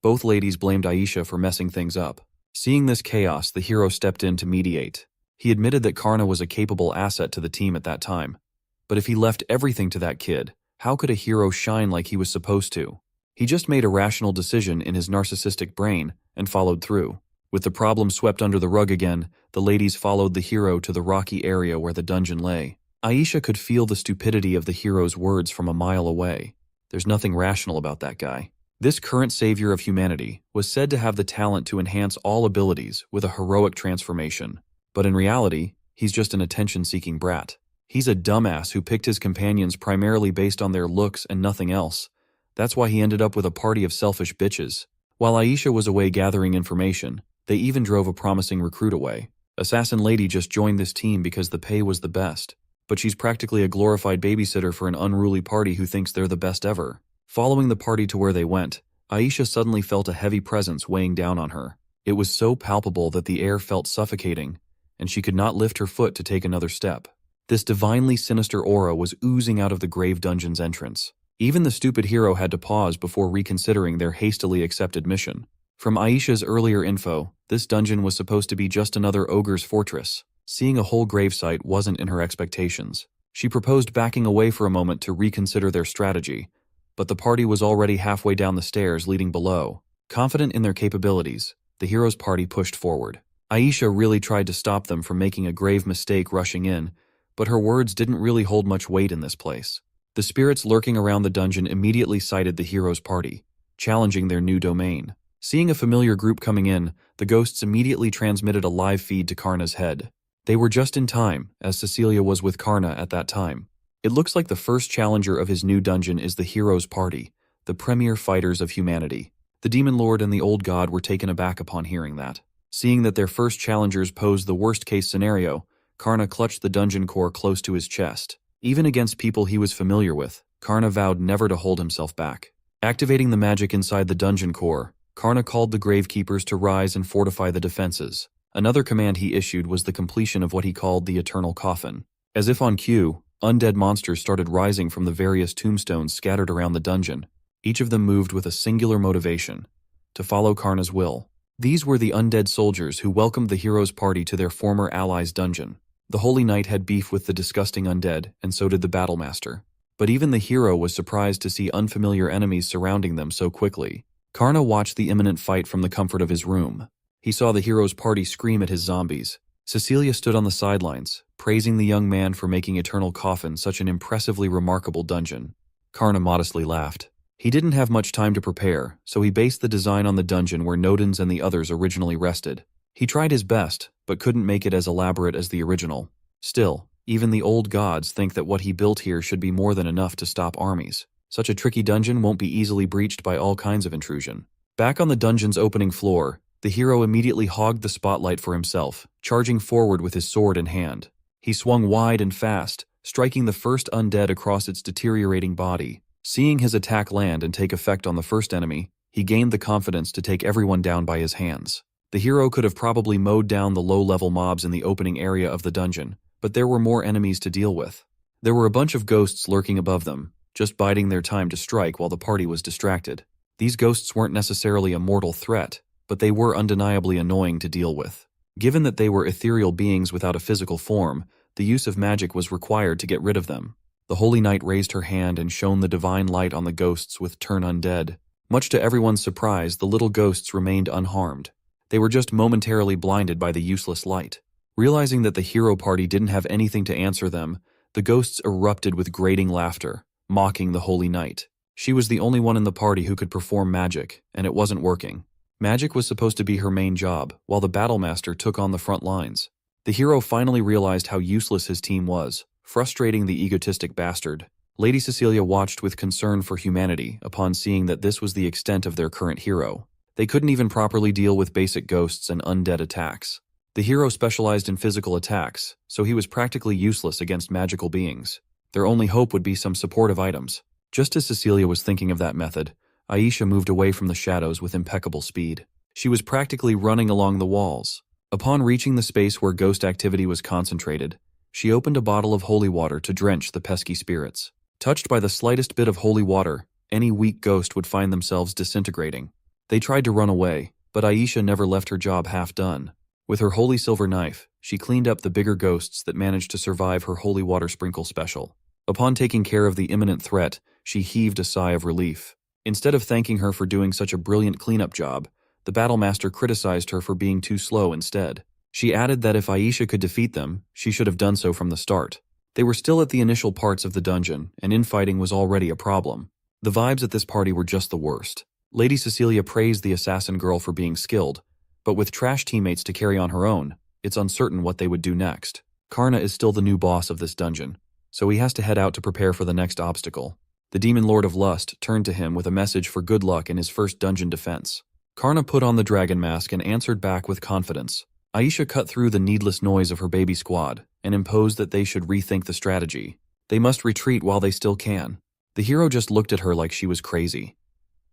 Both ladies blamed Aisha for messing things up. Seeing this chaos, the hero stepped in to mediate. He admitted that Karna was a capable asset to the team at that time. But if he left everything to that kid, how could a hero shine like he was supposed to? He just made a rational decision in his narcissistic brain and followed through. With the problem swept under the rug again, the ladies followed the hero to the rocky area where the dungeon lay. Aisha could feel the stupidity of the hero's words from a mile away. There's nothing rational about that guy. This current savior of humanity was said to have the talent to enhance all abilities with a heroic transformation. But in reality, he's just an attention-seeking brat. He's a dumbass who picked his companions primarily based on their looks and nothing else. That's why he ended up with a party of selfish bitches. While Aisha was away gathering information, they even drove a promising recruit away. Assassin Lady just joined this team because the pay was the best. But she's practically a glorified babysitter for an unruly party who thinks they're the best ever. Following the party to where they went, Aisha suddenly felt a heavy presence weighing down on her. It was so palpable that the air felt suffocating, and she could not lift her foot to take another step. This divinely sinister aura was oozing out of the grave dungeon's entrance. Even the stupid hero had to pause before reconsidering their hastily accepted mission. From Aisha's earlier info, this dungeon was supposed to be just another ogre's fortress. Seeing a whole gravesite wasn't in her expectations. She proposed backing away for a moment to reconsider their strategy, but the party was already halfway down the stairs leading below. Confident in their capabilities, the hero's party pushed forward. Aisha really tried to stop them from making a grave mistake rushing in, but her words didn't really hold much weight in this place. The spirits lurking around the dungeon immediately sighted the hero's party, challenging their new domain. Seeing a familiar group coming in, the ghosts immediately transmitted a live feed to Karna's head. They were just in time, as Cecilia was with Karna at that time. It looks like the first challenger of his new dungeon is the hero's party, the premier fighters of humanity. The demon lord and the old god were taken aback upon hearing that. Seeing that their first challengers posed the worst-case scenario, Karna clutched the dungeon core close to his chest. Even against people he was familiar with, Karna vowed never to hold himself back. Activating the magic inside the dungeon core, Karna called the gravekeepers to rise and fortify the defenses. Another command he issued was the completion of what he called the eternal coffin. As if on cue, undead monsters started rising from the various tombstones scattered around the dungeon. Each of them moved with a singular motivation: to follow Karna's will. These were the undead soldiers who welcomed the hero's party to their former allies' dungeon. The Holy Knight had beef with the disgusting undead, and so did the Battlemaster. But even the hero was surprised to see unfamiliar enemies surrounding them so quickly. Karna watched the imminent fight from the comfort of his room. He saw the hero's party scream at his zombies. Cecilia stood on the sidelines, praising the young man for making Eternal Coffin such an impressively remarkable dungeon. Karna modestly laughed. He didn't have much time to prepare, so he based the design on the dungeon where Nodens and the others originally rested. He tried his best, but couldn't make it as elaborate as the original. Still, even the old gods think that what he built here should be more than enough to stop armies. Such a tricky dungeon won't be easily breached by all kinds of intrusion. Back on the dungeon's opening floor, the hero immediately hogged the spotlight for himself, charging forward with his sword in hand. He swung wide and fast, striking the first undead across its deteriorating body. Seeing his attack land and take effect on the first enemy, he gained the confidence to take everyone down by his hands. The hero could have probably mowed down the low-level mobs in the opening area of the dungeon, but there were more enemies to deal with. There were a bunch of ghosts lurking above them, just biding their time to strike while the party was distracted. These ghosts weren't necessarily a mortal threat, but they were undeniably annoying to deal with. Given that they were ethereal beings without a physical form, the use of magic was required to get rid of them. The Holy Knight raised her hand and shone the divine light on the ghosts with turn undead. Much to everyone's surprise, the little ghosts remained unharmed. They were just momentarily blinded by the useless light. Realizing that the hero party didn't have anything to answer them, the ghosts erupted with grating laughter, mocking the Holy Knight. She was the only one in the party who could perform magic, and it wasn't working. Magic was supposed to be her main job, while the Battlemaster took on the front lines. The hero finally realized how useless his team was, frustrating the egotistic bastard. Lady Cecilia watched with concern for humanity upon seeing that this was the extent of their current hero. They couldn't even properly deal with basic ghosts and undead attacks. The hero specialized in physical attacks, so he was practically useless against magical beings. Their only hope would be some supportive items. Just as Cecilia was thinking of that method, Aisha moved away from the shadows with impeccable speed. She was practically running along the walls. Upon reaching the space where ghost activity was concentrated, she opened a bottle of holy water to drench the pesky spirits. Touched by the slightest bit of holy water, any weak ghost would find themselves disintegrating. They tried to run away, but Aisha never left her job half done. With her holy silver knife, she cleaned up the bigger ghosts that managed to survive her holy water sprinkle special. Upon taking care of the imminent threat, she heaved a sigh of relief. Instead of thanking her for doing such a brilliant cleanup job, the Battlemaster criticized her for being too slow instead. She added that if Aisha could defeat them, she should have done so from the start. They were still at the initial parts of the dungeon, and infighting was already a problem. The vibes at this party were just the worst. Lady Cecilia praised the assassin girl for being skilled, but with trash teammates to carry on her own, it's uncertain what they would do next. Karna is still the new boss of this dungeon, so he has to head out to prepare for the next obstacle. The Demon Lord of Lust turned to him with a message for good luck in his first dungeon defense. Karna put on the dragon mask and answered back with confidence. Aisha cut through the needless noise of her baby squad and imposed that they should rethink the strategy. They must retreat while they still can. The hero just looked at her like she was crazy.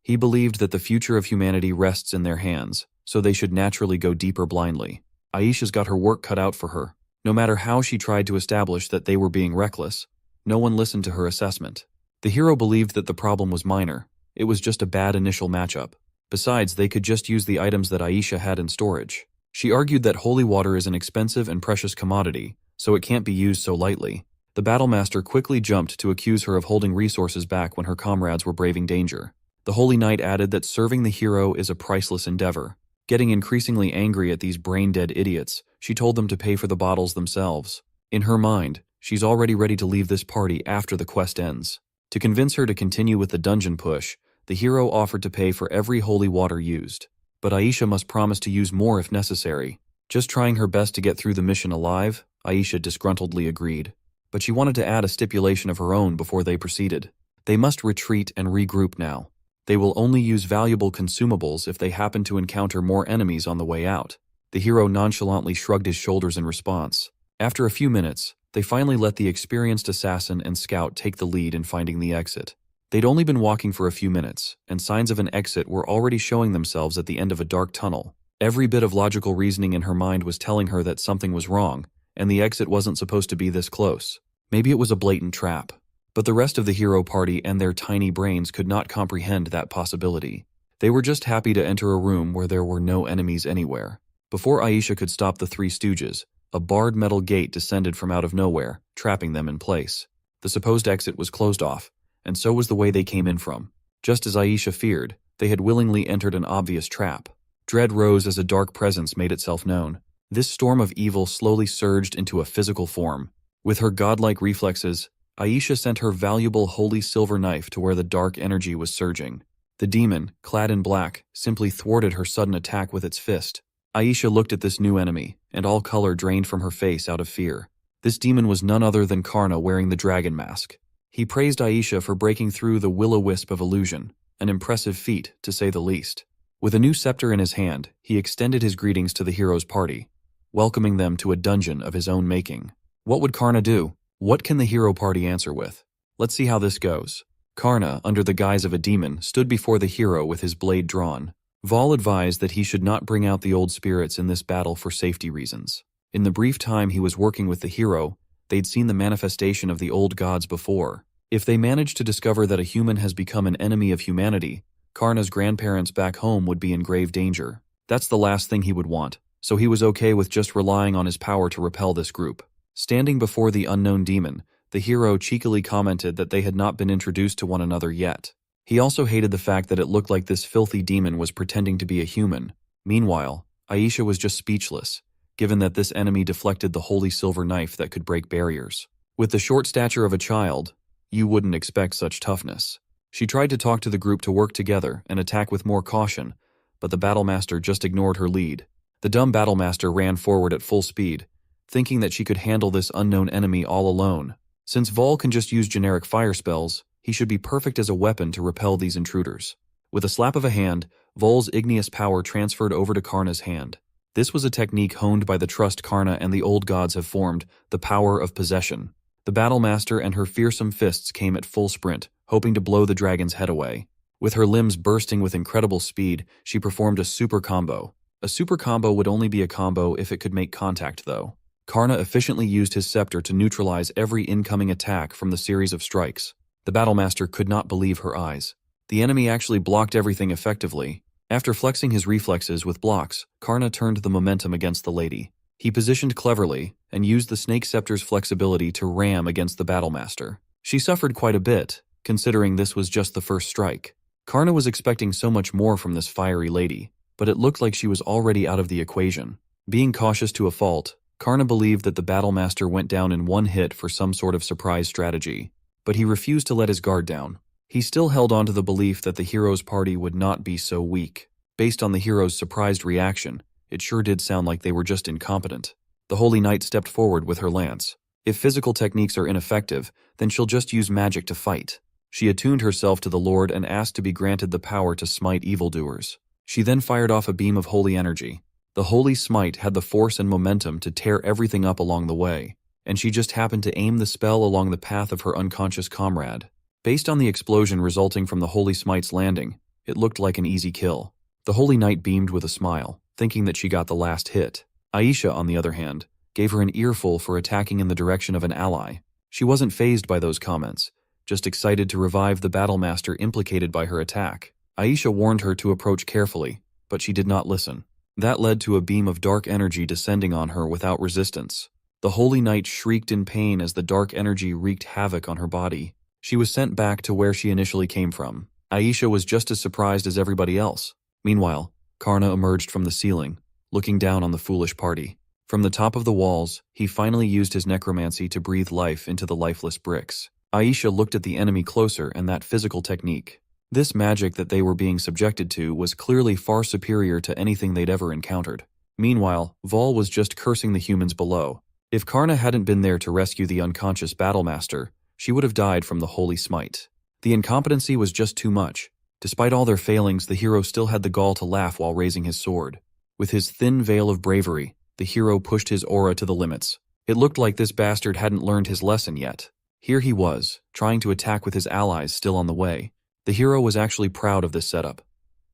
He believed that the future of humanity rests in their hands, so they should naturally go deeper blindly. Aisha's got her work cut out for her. No matter how she tried to establish that they were being reckless, no one listened to her assessment. The hero believed that the problem was minor. It was just a bad initial matchup. Besides, they could just use the items that Aisha had in storage. She argued that holy water is an expensive and precious commodity, so it can't be used so lightly. The Battlemaster quickly jumped to accuse her of holding resources back when her comrades were braving danger. The Holy Knight added that serving the hero is a priceless endeavor. Getting increasingly angry at these brain-dead idiots, she told them to pay for the bottles themselves. In her mind, she's already ready to leave this party after the quest ends. To convince her to continue with the dungeon push, the hero offered to pay for every holy water used. But Aisha must promise to use more if necessary. Just trying her best to get through the mission alive, Aisha disgruntledly agreed. But she wanted to add a stipulation of her own before they proceeded. They must retreat and regroup now. They will only use valuable consumables if they happen to encounter more enemies on the way out. The hero nonchalantly shrugged his shoulders in response. After a few minutes, they finally let the experienced assassin and scout take the lead in finding the exit. They'd only been walking for a few minutes, and signs of an exit were already showing themselves at the end of a dark tunnel. Every bit of logical reasoning in her mind was telling her that something was wrong, and the exit wasn't supposed to be this close. Maybe it was a blatant trap. But the rest of the hero party and their tiny brains could not comprehend that possibility. They were just happy to enter a room where there were no enemies anywhere. Before Aisha could stop the Three Stooges, a barred metal gate descended from out of nowhere, trapping them in place. The supposed exit was closed off, and so was the way they came in from. Just as Aisha feared, they had willingly entered an obvious trap. Dread rose as a dark presence made itself known. This storm of evil slowly surged into a physical form. With her godlike reflexes, Aisha sent her valuable holy silver knife to where the dark energy was surging. The demon, clad in black, simply thwarted her sudden attack with its fist. Aisha looked at this new enemy, and all color drained from her face out of fear. This demon was none other than Karna wearing the dragon mask. He praised Aisha for breaking through the will-o-wisp of illusion, an impressive feat, to say the least. With a new scepter in his hand, he extended his greetings to the hero's party, welcoming them to a dungeon of his own making. What would Karna do? What can the hero party answer with? Let's see how this goes. Karna, under the guise of a demon, stood before the hero with his blade drawn. Vol advised that he should not bring out the old spirits in this battle for safety reasons. In the brief time he was working with the hero, they'd seen the manifestation of the old gods before. If they managed to discover that a human has become an enemy of humanity, Karna's grandparents back home would be in grave danger. That's the last thing he would want, so he was okay with just relying on his power to repel this group. Standing before the unknown demon, the hero cheekily commented that they had not been introduced to one another yet. He also hated the fact that it looked like this filthy demon was pretending to be a human. Meanwhile, Aisha was just speechless, given that this enemy deflected the holy silver knife that could break barriers. With the short stature of a child, you wouldn't expect such toughness. She tried to talk to the group to work together and attack with more caution, but the Battlemaster just ignored her lead. The dumb Battlemaster ran forward at full speed, thinking that she could handle this unknown enemy all alone. Since Vol can just use generic fire spells, he should be perfect as a weapon to repel these intruders. With a slap of a hand, Vol's igneous power transferred over to Karna's hand. This was a technique honed by the trust Karna and the old gods have formed, the power of possession. The Battlemaster and her fearsome fists came at full sprint, hoping to blow the dragon's head away. With her limbs bursting with incredible speed, she performed a super combo. A super combo would only be a combo if it could make contact, though. Karna efficiently used his scepter to neutralize every incoming attack from the series of strikes. The Battlemaster could not believe her eyes. The enemy actually blocked everything effectively. After flexing his reflexes with blocks, Karna turned the momentum against the lady. He positioned cleverly and used the Snake Scepter's flexibility to ram against the Battlemaster. She suffered quite a bit, considering this was just the first strike. Karna was expecting so much more from this fiery lady, but it looked like she was already out of the equation. Being cautious to a fault, Karna believed that the Battlemaster went down in one hit for some sort of surprise strategy, but he refused to let his guard down. He still held on to the belief that the hero's party would not be so weak. Based on the hero's surprised reaction, it sure did sound like they were just incompetent. The Holy Knight stepped forward with her lance. If physical techniques are ineffective, then she'll just use magic to fight. She attuned herself to the Lord and asked to be granted the power to smite evildoers. She then fired off a beam of holy energy. The holy smite had the force and momentum to tear everything up along the way, and she just happened to aim the spell along the path of her unconscious comrade. Based on the explosion resulting from the holy smite's landing, it looked like an easy kill. The Holy Knight beamed with a smile, thinking that she got the last hit. Aisha, on the other hand, gave her an earful for attacking in the direction of an ally. She wasn't fazed by those comments, just excited to revive the Battlemaster implicated by her attack. Aisha warned her to approach carefully, but she did not listen. That led to a beam of dark energy descending on her without resistance. The Holy Knight shrieked in pain as the dark energy wreaked havoc on her body. She was sent back to where she initially came from. Aisha was just as surprised as everybody else. Meanwhile, Karna emerged from the ceiling, looking down on the foolish party. From the top of the walls, he finally used his necromancy to breathe life into the lifeless bricks. Aisha looked at the enemy closer and that physical technique. This magic that they were being subjected to was clearly far superior to anything they'd ever encountered. Meanwhile, Vol was just cursing the humans below. If Karna hadn't been there to rescue the unconscious Battlemaster, she would have died from the holy smite. The incompetency was just too much. Despite all their failings, the hero still had the gall to laugh while raising his sword. With his thin veil of bravery, the hero pushed his aura to the limits. It looked like this bastard hadn't learned his lesson yet. Here he was, trying to attack with his allies still on the way. The hero was actually proud of this setup.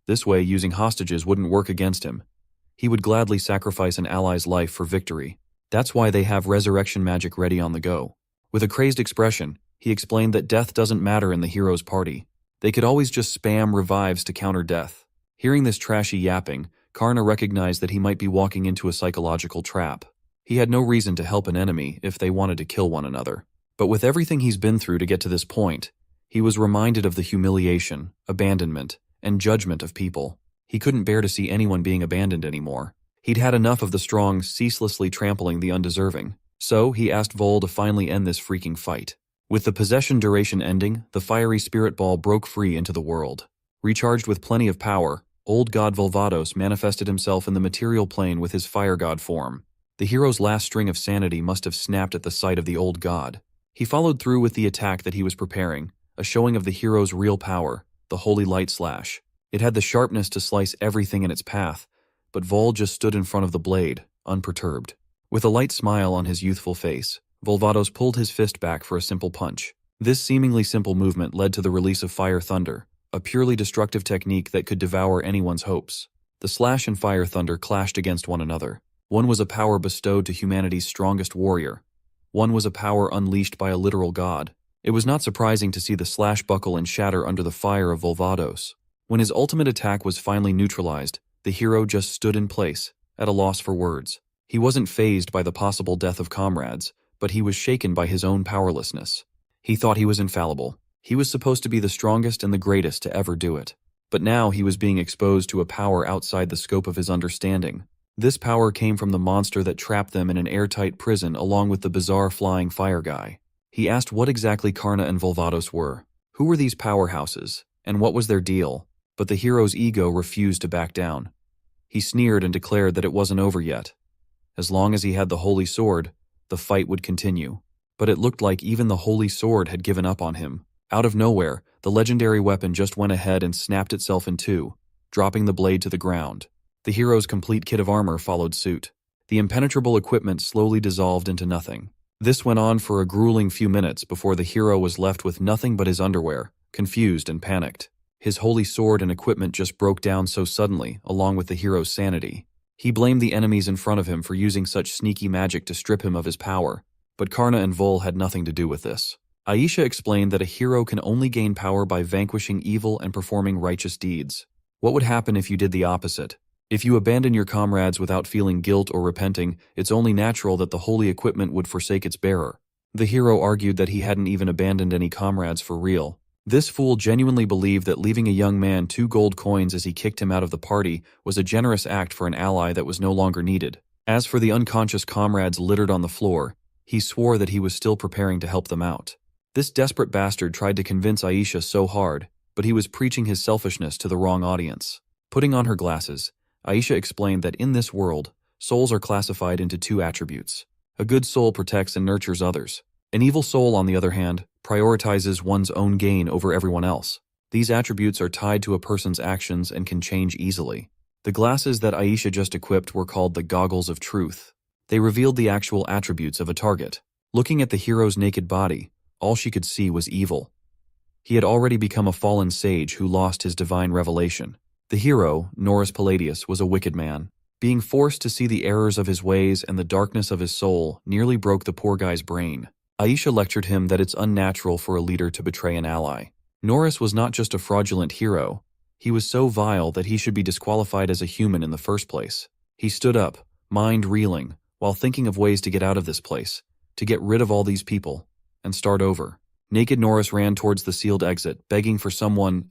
This way, using hostages wouldn't work against him. He would gladly sacrifice an ally's life for victory. That's why they have resurrection magic ready on the go. With a crazed expression, he explained that death doesn't matter in the hero's party. They could always just spam revives to counter death. Hearing this trashy yapping, Karna recognized that he might be walking into a psychological trap. He had no reason to help an enemy if they wanted to kill one another. But with everything he's been through to get to this point, he was reminded of the humiliation, abandonment, and judgment of people. He couldn't bear to see anyone being abandoned anymore. He'd had enough of the strong ceaselessly trampling the undeserving. So he asked Vol to finally end this freaking fight. With the possession duration ending, the fiery spirit ball broke free into the world. Recharged with plenty of power, old god Volvados manifested himself in the material plane with his fire god form. The hero's last string of sanity must have snapped at the sight of the old god. He followed through with the attack that he was preparing, a showing of the hero's real power, the Holy Light Slash. It had the sharpness to slice everything in its path, but Vol just stood in front of the blade, unperturbed. With a light smile on his youthful face, Volvados pulled his fist back for a simple punch. This seemingly simple movement led to the release of Fire Thunder, a purely destructive technique that could devour anyone's hopes. The Slash and Fire Thunder clashed against one another. One was a power bestowed to humanity's strongest warrior. One was a power unleashed by a literal god. It was not surprising to see the Slash buckle and shatter under the fire of Volvados. When his ultimate attack was finally neutralized, the hero just stood in place, at a loss for words. He wasn't fazed by the possible death of comrades, but he was shaken by his own powerlessness. He thought he was infallible. He was supposed to be the strongest and the greatest to ever do it. But now he was being exposed to a power outside the scope of his understanding. This power came from the monster that trapped them in an airtight prison along with the bizarre flying fire guy. He asked what exactly Karna and Volvados were. Who were these powerhouses, and what was their deal? But the hero's ego refused to back down. He sneered and declared that it wasn't over yet. As long as he had the Holy Sword, the fight would continue. But it looked like even the Holy Sword had given up on him. Out of nowhere, the legendary weapon just went ahead and snapped itself in two, dropping the blade to the ground. The hero's complete kit of armor followed suit. The impenetrable equipment slowly dissolved into nothing. This went on for a grueling few minutes before the hero was left with nothing but his underwear, confused and panicked. His holy sword and equipment just broke down so suddenly, along with the hero's sanity. He blamed the enemies in front of him for using such sneaky magic to strip him of his power, but Karna and Vol had nothing to do with this. Aisha explained that a hero can only gain power by vanquishing evil and performing righteous deeds. What would happen if you did the opposite? If you abandon your comrades without feeling guilt or repenting, it's only natural that the holy equipment would forsake its bearer. The hero argued that he hadn't even abandoned any comrades for real. This fool genuinely believed that leaving a young man 2 gold coins as he kicked him out of the party was a generous act for an ally that was no longer needed. As for the unconscious comrades littered on the floor, he swore that he was still preparing to help them out. This desperate bastard tried to convince Aisha so hard, but he was preaching his selfishness to the wrong audience. Putting on her glasses, Aisha explained that in this world, souls are classified into 2 attributes. A good soul protects and nurtures others. An evil soul, on the other hand, prioritizes one's own gain over everyone else. These attributes are tied to a person's actions and can change easily. The glasses that Aisha just equipped were called the Goggles of Truth. They revealed the actual attributes of a target. Looking at the hero's naked body, all she could see was evil. He had already become a fallen sage who lost his divine revelation. The hero, Norris Palladius, was a wicked man. Being forced to see the errors of his ways and the darkness of his soul nearly broke the poor guy's brain. Aisha lectured him that it's unnatural for a leader to betray an ally. Norris was not just a fraudulent hero. He was so vile that he should be disqualified as a human in the first place. He stood up, mind reeling, while thinking of ways to get out of this place, to get rid of all these people, and start over. Naked Norris ran towards the sealed exit, begging for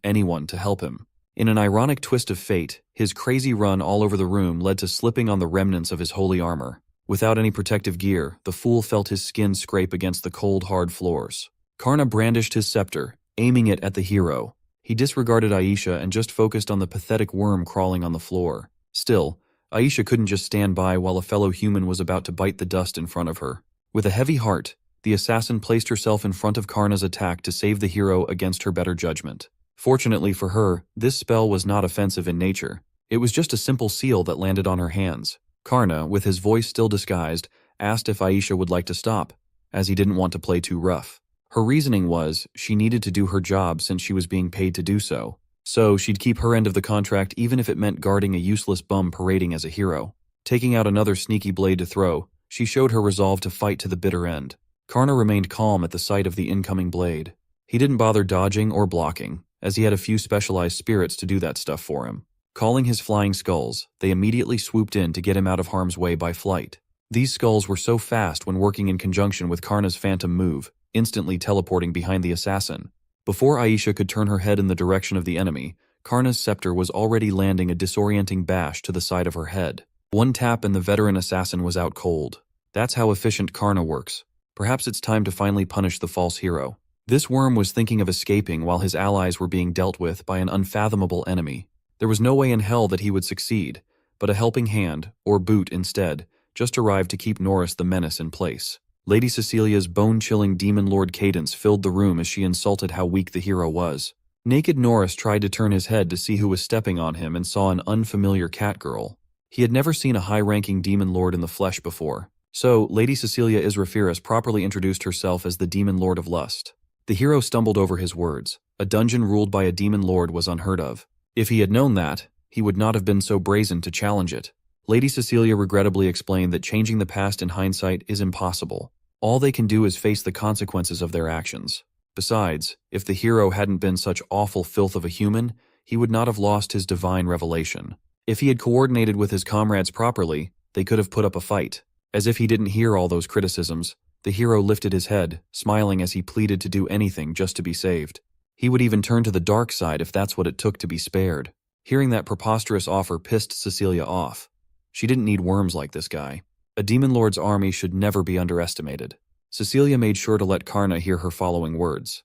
anyone to help him. In an ironic twist of fate, his crazy run all over the room led to slipping on the remnants of his holy armor. Without any protective gear, the fool felt his skin scrape against the cold, hard floors. Karna brandished his scepter, aiming it at the hero. He disregarded Aisha and just focused on the pathetic worm crawling on the floor. Still, Aisha couldn't just stand by while a fellow human was about to bite the dust in front of her. With a heavy heart, the assassin placed herself in front of Karna's attack to save the hero against her better judgment. Fortunately for her, this spell was not offensive in nature. It was just a simple seal that landed on her hands. Karna, with his voice still disguised, asked if Aisha would like to stop, as he didn't want to play too rough. Her reasoning was she needed to do her job since she was being paid to do so. So she'd keep her end of the contract even if it meant guarding a useless bum parading as a hero. Taking out another sneaky blade to throw, she showed her resolve to fight to the bitter end. Karna remained calm at the sight of the incoming blade. He didn't bother dodging or blocking, as he had a few specialized spirits to do that stuff for him. Calling his flying skulls, they immediately swooped in to get him out of harm's way by flight. These skulls were so fast when working in conjunction with Karna's phantom move, instantly teleporting behind the assassin. Before Aisha could turn her head in the direction of the enemy, Karna's scepter was already landing a disorienting bash to the side of her head. One tap and the veteran assassin was out cold. That's how efficient Karna works. Perhaps it's time to finally punish the false hero. This worm was thinking of escaping while his allies were being dealt with by an unfathomable enemy. There was no way in hell that he would succeed, but a helping hand, or boot instead, just arrived to keep Norris the menace in place. Lady Cecilia's bone-chilling demon lord cadence filled the room as she insulted how weak the hero was. Naked Norris tried to turn his head to see who was stepping on him and saw an unfamiliar cat girl. He had never seen a high-ranking demon lord in the flesh before, so Lady Cecilia Israfiras properly introduced herself as the demon lord of lust. The hero stumbled over his words. A dungeon ruled by a demon lord was unheard of. If he had known that, he would not have been so brazen to challenge it. Lady Cecilia regrettably explained that changing the past in hindsight is impossible. All they can do is face the consequences of their actions. Besides, if the hero hadn't been such awful filth of a human, he would not have lost his divine revelation. If he had coordinated with his comrades properly, they could have put up a fight. As if he didn't hear all those criticisms, the hero lifted his head, smiling as he pleaded to do anything just to be saved. He would even turn to the dark side if that's what it took to be spared. Hearing that preposterous offer pissed Cecilia off. She didn't need worms like this guy. A demon lord's army should never be underestimated. Cecilia made sure to let Karna hear her following words.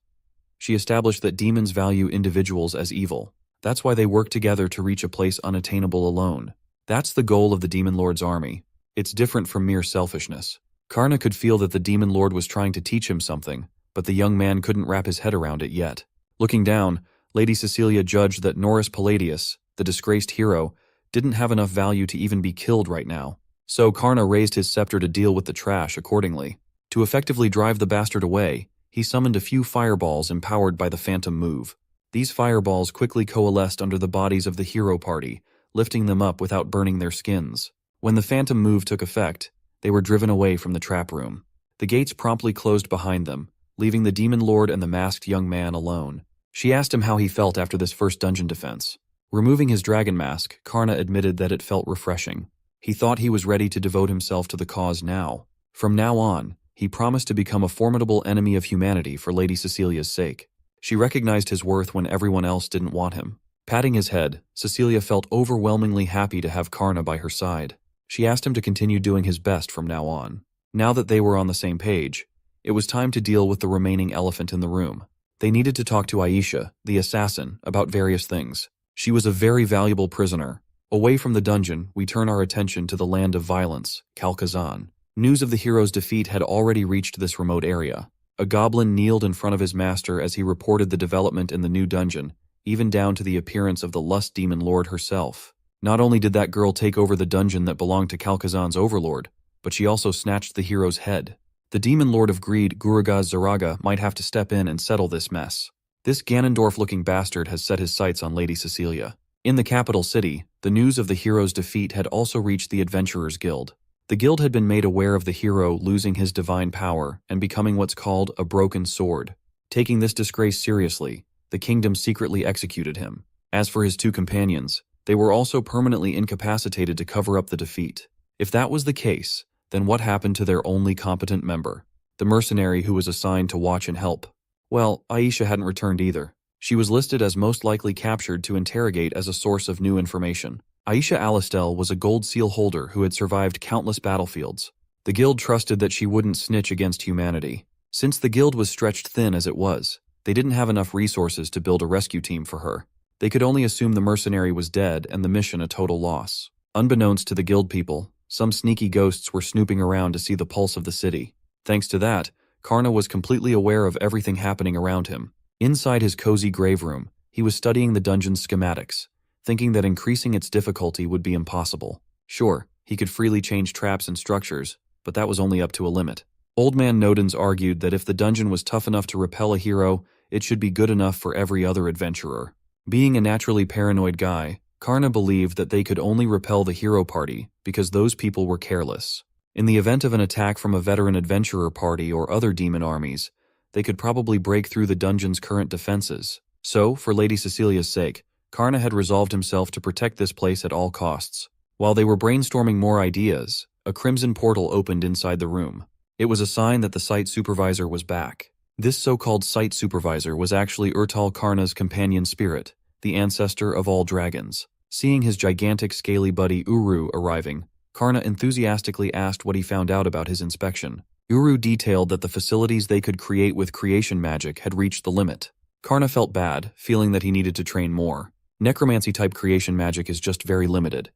She established that demons value individuals as evil. That's why they work together to reach a place unattainable alone. That's the goal of the demon lord's army. It's different from mere selfishness. Karna could feel that the demon lord was trying to teach him something, but the young man couldn't wrap his head around it yet. Looking down, Lady Cecilia judged that Norris Palladius, the disgraced hero, didn't have enough value to even be killed right now. So Karna raised his scepter to deal with the trash accordingly. To effectively drive the bastard away, he summoned a few fireballs empowered by the phantom move. These fireballs quickly coalesced under the bodies of the hero party, lifting them up without burning their skins. When the phantom move took effect, they were driven away from the trap room. The gates promptly closed behind them, leaving the demon lord and the masked young man alone. She asked him how he felt after this first dungeon defense. Removing his dragon mask, Karna admitted that it felt refreshing. He thought he was ready to devote himself to the cause now. From now on, he promised to become a formidable enemy of humanity for Lady Cecilia's sake. She recognized his worth when everyone else didn't want him. Patting his head, Cecilia felt overwhelmingly happy to have Karna by her side. She asked him to continue doing his best from now on. Now that they were on the same page, it was time to deal with the remaining elephant in the room. They needed to talk to Aisha, the assassin, about various things. She was a very valuable prisoner. Away from the dungeon, we turn our attention to the land of violence, Kalkazan. News of the hero's defeat had already reached this remote area. A goblin kneeled in front of his master as he reported the development in the new dungeon, even down to the appearance of the lust demon lord herself. Not only did that girl take over the dungeon that belonged to Kalkazan's overlord, but she also snatched the hero's head. The demon lord of greed, Gurugaz Zaraga, might have to step in and settle this mess. This Ganondorf-looking bastard has set his sights on Lady Cecilia. In the capital city, the news of the hero's defeat had also reached the Adventurers Guild. The guild had been made aware of the hero losing his divine power and becoming what's called a broken sword. Taking this disgrace seriously, the kingdom secretly executed him. As for his two companions, they were also permanently incapacitated to cover up the defeat. If that was the case, then what happened to their only competent member, the mercenary who was assigned to watch and help? Well, Aisha hadn't returned either. She was listed as most likely captured to interrogate as a source of new information. Aisha Alistel was a gold seal holder who had survived countless battlefields. The guild trusted that she wouldn't snitch against humanity. Since the guild was stretched thin as it was, they didn't have enough resources to build a rescue team for her. They could only assume the mercenary was dead and the mission a total loss. Unbeknownst to the guild people, some sneaky ghosts were snooping around to see the pulse of the city. Thanks to that, Karna was completely aware of everything happening around him. Inside his cozy grave room, he was studying the dungeon's schematics, thinking that increasing its difficulty would be impossible. Sure, he could freely change traps and structures, but that was only up to a limit. Old Man Nodens argued that if the dungeon was tough enough to repel a hero, it should be good enough for every other adventurer. Being a naturally paranoid guy, Karna believed that they could only repel the hero party because those people were careless. In the event of an attack from a veteran adventurer party or other demon armies, they could probably break through the dungeon's current defenses. So, for Lady Cecilia's sake, Karna had resolved himself to protect this place at all costs. While they were brainstorming more ideas, a crimson portal opened inside the room. It was a sign that the site supervisor was back. This so-called site supervisor was actually Urtal Karna's companion spirit, the ancestor of all dragons. Seeing his gigantic scaly buddy Uru arriving, Karna enthusiastically asked what he found out about his inspection. Uru detailed that the facilities they could create with creation magic had reached the limit. Karna felt bad, feeling that he needed to train more. Necromancy-type creation magic is just very limited.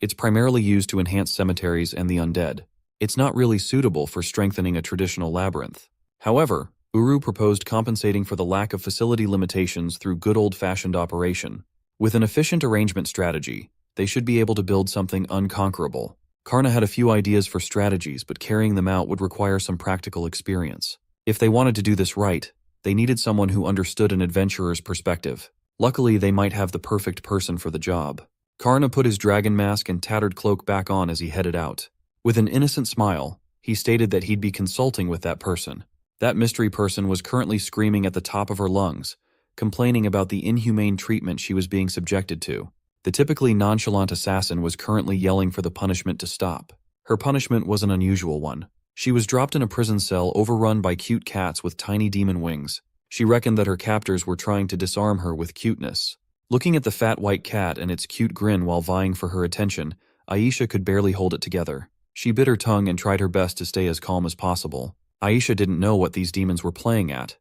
It's primarily used to enhance cemeteries and the undead. It's not really suitable for strengthening a traditional labyrinth. However, Uru proposed compensating for the lack of facility limitations through good old-fashioned operation. With an efficient arrangement strategy, they should be able to build something unconquerable. Karna had a few ideas for strategies, but carrying them out would require some practical experience. If they wanted to do this right, they needed someone who understood an adventurer's perspective. Luckily, they might have the perfect person for the job. Karna put his dragon mask and tattered cloak back on as he headed out. With an innocent smile, he stated that he'd be consulting with that person. That mystery person was currently screaming at the top of her lungs, complaining about the inhumane treatment she was being subjected to. The typically nonchalant assassin was currently yelling for the punishment to stop. Her punishment was an unusual one. She was dropped in a prison cell overrun by cute cats with tiny demon wings. She reckoned that her captors were trying to disarm her with cuteness. Looking at the fat white cat and its cute grin while vying for her attention, Aisha could barely hold it together. She bit her tongue and tried her best to stay as calm as possible. Aisha didn't know what these demons were playing at,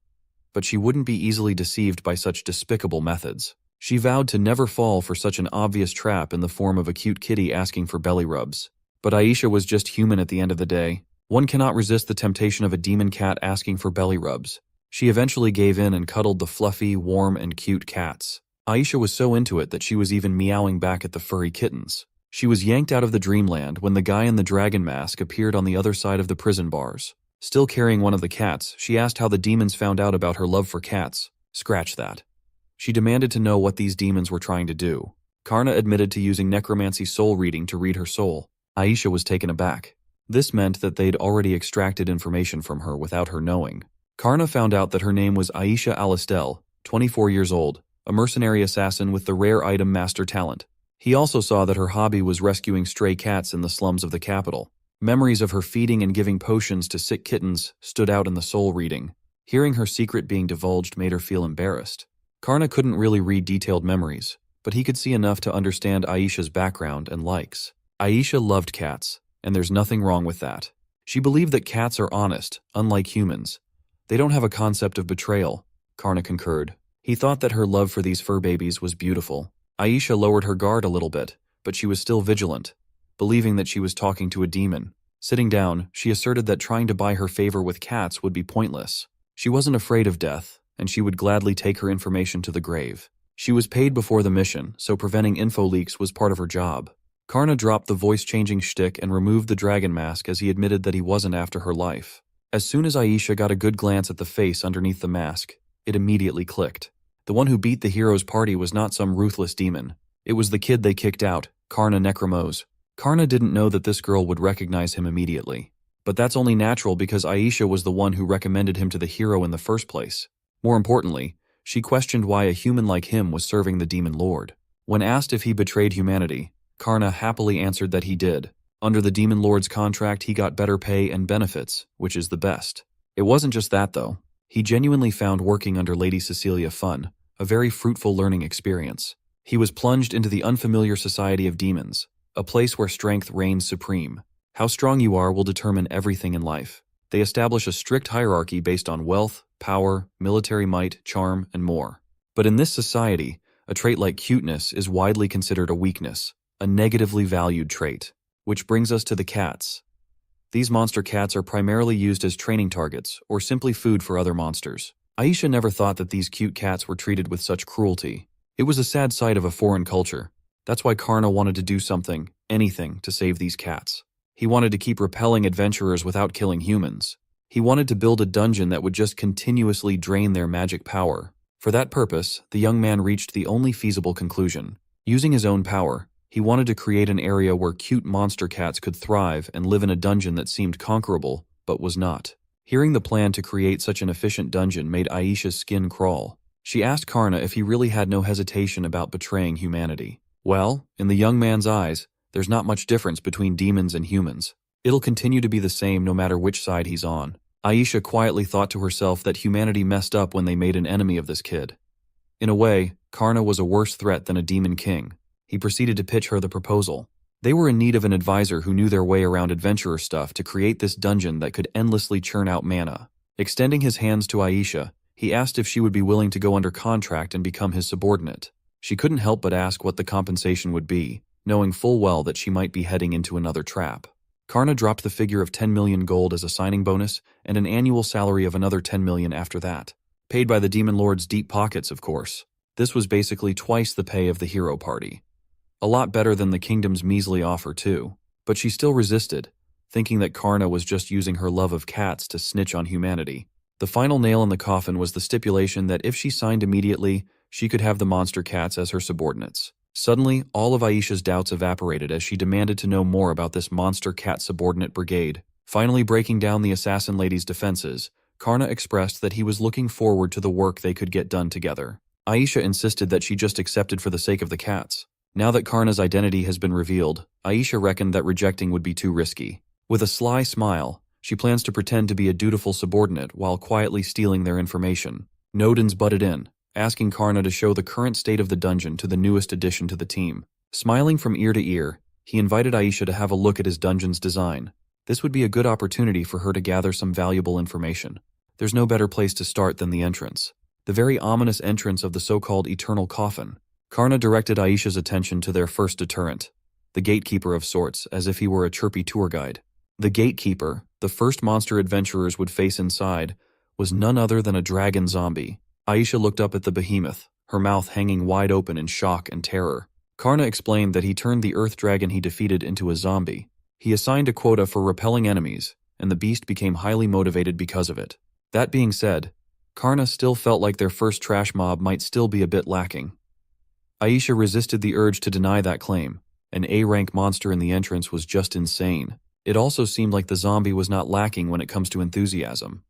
but she wouldn't be easily deceived by such despicable methods. She vowed to never fall for such an obvious trap in the form of a cute kitty asking for belly rubs. But Aisha was just human at the end of the day. One cannot resist the temptation of a demon cat asking for belly rubs. She eventually gave in and cuddled the fluffy, warm, and cute cats. Aisha was so into it that she was even meowing back at the furry kittens. She was yanked out of the dreamland when the guy in the dragon mask appeared on the other side of the prison bars. Still carrying one of the cats, she asked how the demons found out about her love for cats. Scratch that. She demanded to know what these demons were trying to do. Karna admitted to using necromancy soul reading to read her soul. Aisha was taken aback. This meant that they'd already extracted information from her without her knowing. Karna found out that her name was Aisha Alistel, 24 years old, a mercenary assassin with the rare item master talent. He also saw that her hobby was rescuing stray cats in the slums of the capital. Memories of her feeding and giving potions to sick kittens stood out in the soul reading. Hearing her secret being divulged made her feel embarrassed. Karna couldn't really read detailed memories, but he could see enough to understand Aisha's background and likes. Aisha loved cats, and there's nothing wrong with that. She believed that cats are honest, unlike humans. They don't have a concept of betrayal, Karna concurred. He thought that her love for these fur babies was beautiful. Aisha lowered her guard a little bit, but she was still vigilant, believing that she was talking to a demon. Sitting down, she asserted that trying to buy her favor with cats would be pointless. She wasn't afraid of death, and she would gladly take her information to the grave. She was paid before the mission, so preventing info leaks was part of her job. Karna dropped the voice-changing shtick and removed the dragon mask as he admitted that he wasn't after her life. As soon as Aisha got a good glance at the face underneath the mask, it immediately clicked. The one who beat the hero's party was not some ruthless demon. It was the kid they kicked out, Karna Necromose. Karna didn't know that this girl would recognize him immediately. But that's only natural because Aisha was the one who recommended him to the hero in the first place. More importantly, she questioned why a human like him was serving the demon lord. When asked if he betrayed humanity, Karna happily answered that he did. Under the demon lord's contract, he got better pay and benefits, which is the best. It wasn't just that, though. He genuinely found working under Lady Cecilia fun, a very fruitful learning experience. He was plunged into the unfamiliar society of demons, a place where strength reigns supreme. How strong you are will determine everything in life. They establish a strict hierarchy based on wealth, power, military might, charm, and more. But in this society, a trait like cuteness is widely considered a weakness, a negatively valued trait. Which brings us to the cats. These monster cats are primarily used as training targets or simply food for other monsters. Aisha never thought that these cute cats were treated with such cruelty. It was a sad sight of a foreign culture. That's why Karna wanted to do something, anything, to save these cats. He wanted to keep repelling adventurers without killing humans. He wanted to build a dungeon that would just continuously drain their magic power. For that purpose, the young man reached the only feasible conclusion. Using his own power, he wanted to create an area where cute monster cats could thrive and live in a dungeon that seemed conquerable, but was not. Hearing the plan to create such an efficient dungeon made Aisha's skin crawl. She asked Karna if he really had no hesitation about betraying humanity. Well, in the young man's eyes, there's not much difference between demons and humans. It'll continue to be the same no matter which side he's on. Aisha quietly thought to herself that humanity messed up when they made an enemy of this kid. In a way, Karna was a worse threat than a demon king. He proceeded to pitch her the proposal. They were in need of an advisor who knew their way around adventurer stuff to create this dungeon that could endlessly churn out mana. Extending his hands to Aisha, he asked if she would be willing to go under contract and become his subordinate. She couldn't help but ask what the compensation would be, knowing full well that she might be heading into another trap. Karna dropped the figure of 10 million gold as a signing bonus and an annual salary of another 10 million after that. Paid by the demon lord's deep pockets, of course. This was basically twice the pay of the hero party. A lot better than the kingdom's measly offer, too. But she still resisted, thinking that Karna was just using her love of cats to snitch on humanity. The final nail in the coffin was the stipulation that if she signed immediately, she could have the monster cats as her subordinates. Suddenly, all of Aisha's doubts evaporated as she demanded to know more about this monster cat subordinate brigade. Finally breaking down the assassin lady's defenses, Karna expressed that he was looking forward to the work they could get done together. Aisha insisted that she just accepted for the sake of the cats. Now that Karna's identity has been revealed, Aisha reckoned that rejecting would be too risky. With a sly smile, she plans to pretend to be a dutiful subordinate while quietly stealing their information. Nodens butted in, asking Karna to show the current state of the dungeon to the newest addition to the team. Smiling from ear to ear, he invited Aisha to have a look at his dungeon's design. This would be a good opportunity for her to gather some valuable information. There's no better place to start than the entrance. The very ominous entrance of the so-called Eternal Coffin. Karna directed Aisha's attention to their first deterrent, the gatekeeper of sorts, as if he were a chirpy tour guide. The gatekeeper, the first monster adventurers would face inside, was none other than a dragon zombie. Aisha looked up at the behemoth, her mouth hanging wide open in shock and terror. Karna explained that he turned the earth dragon he defeated into a zombie. He assigned a quota for repelling enemies, and the beast became highly motivated because of it. That being said, Karna still felt like their first trash mob might still be a bit lacking. Aisha resisted the urge to deny that claim. An A-rank monster in the entrance was just insane. It also seemed like the zombie was not lacking when it comes to enthusiasm.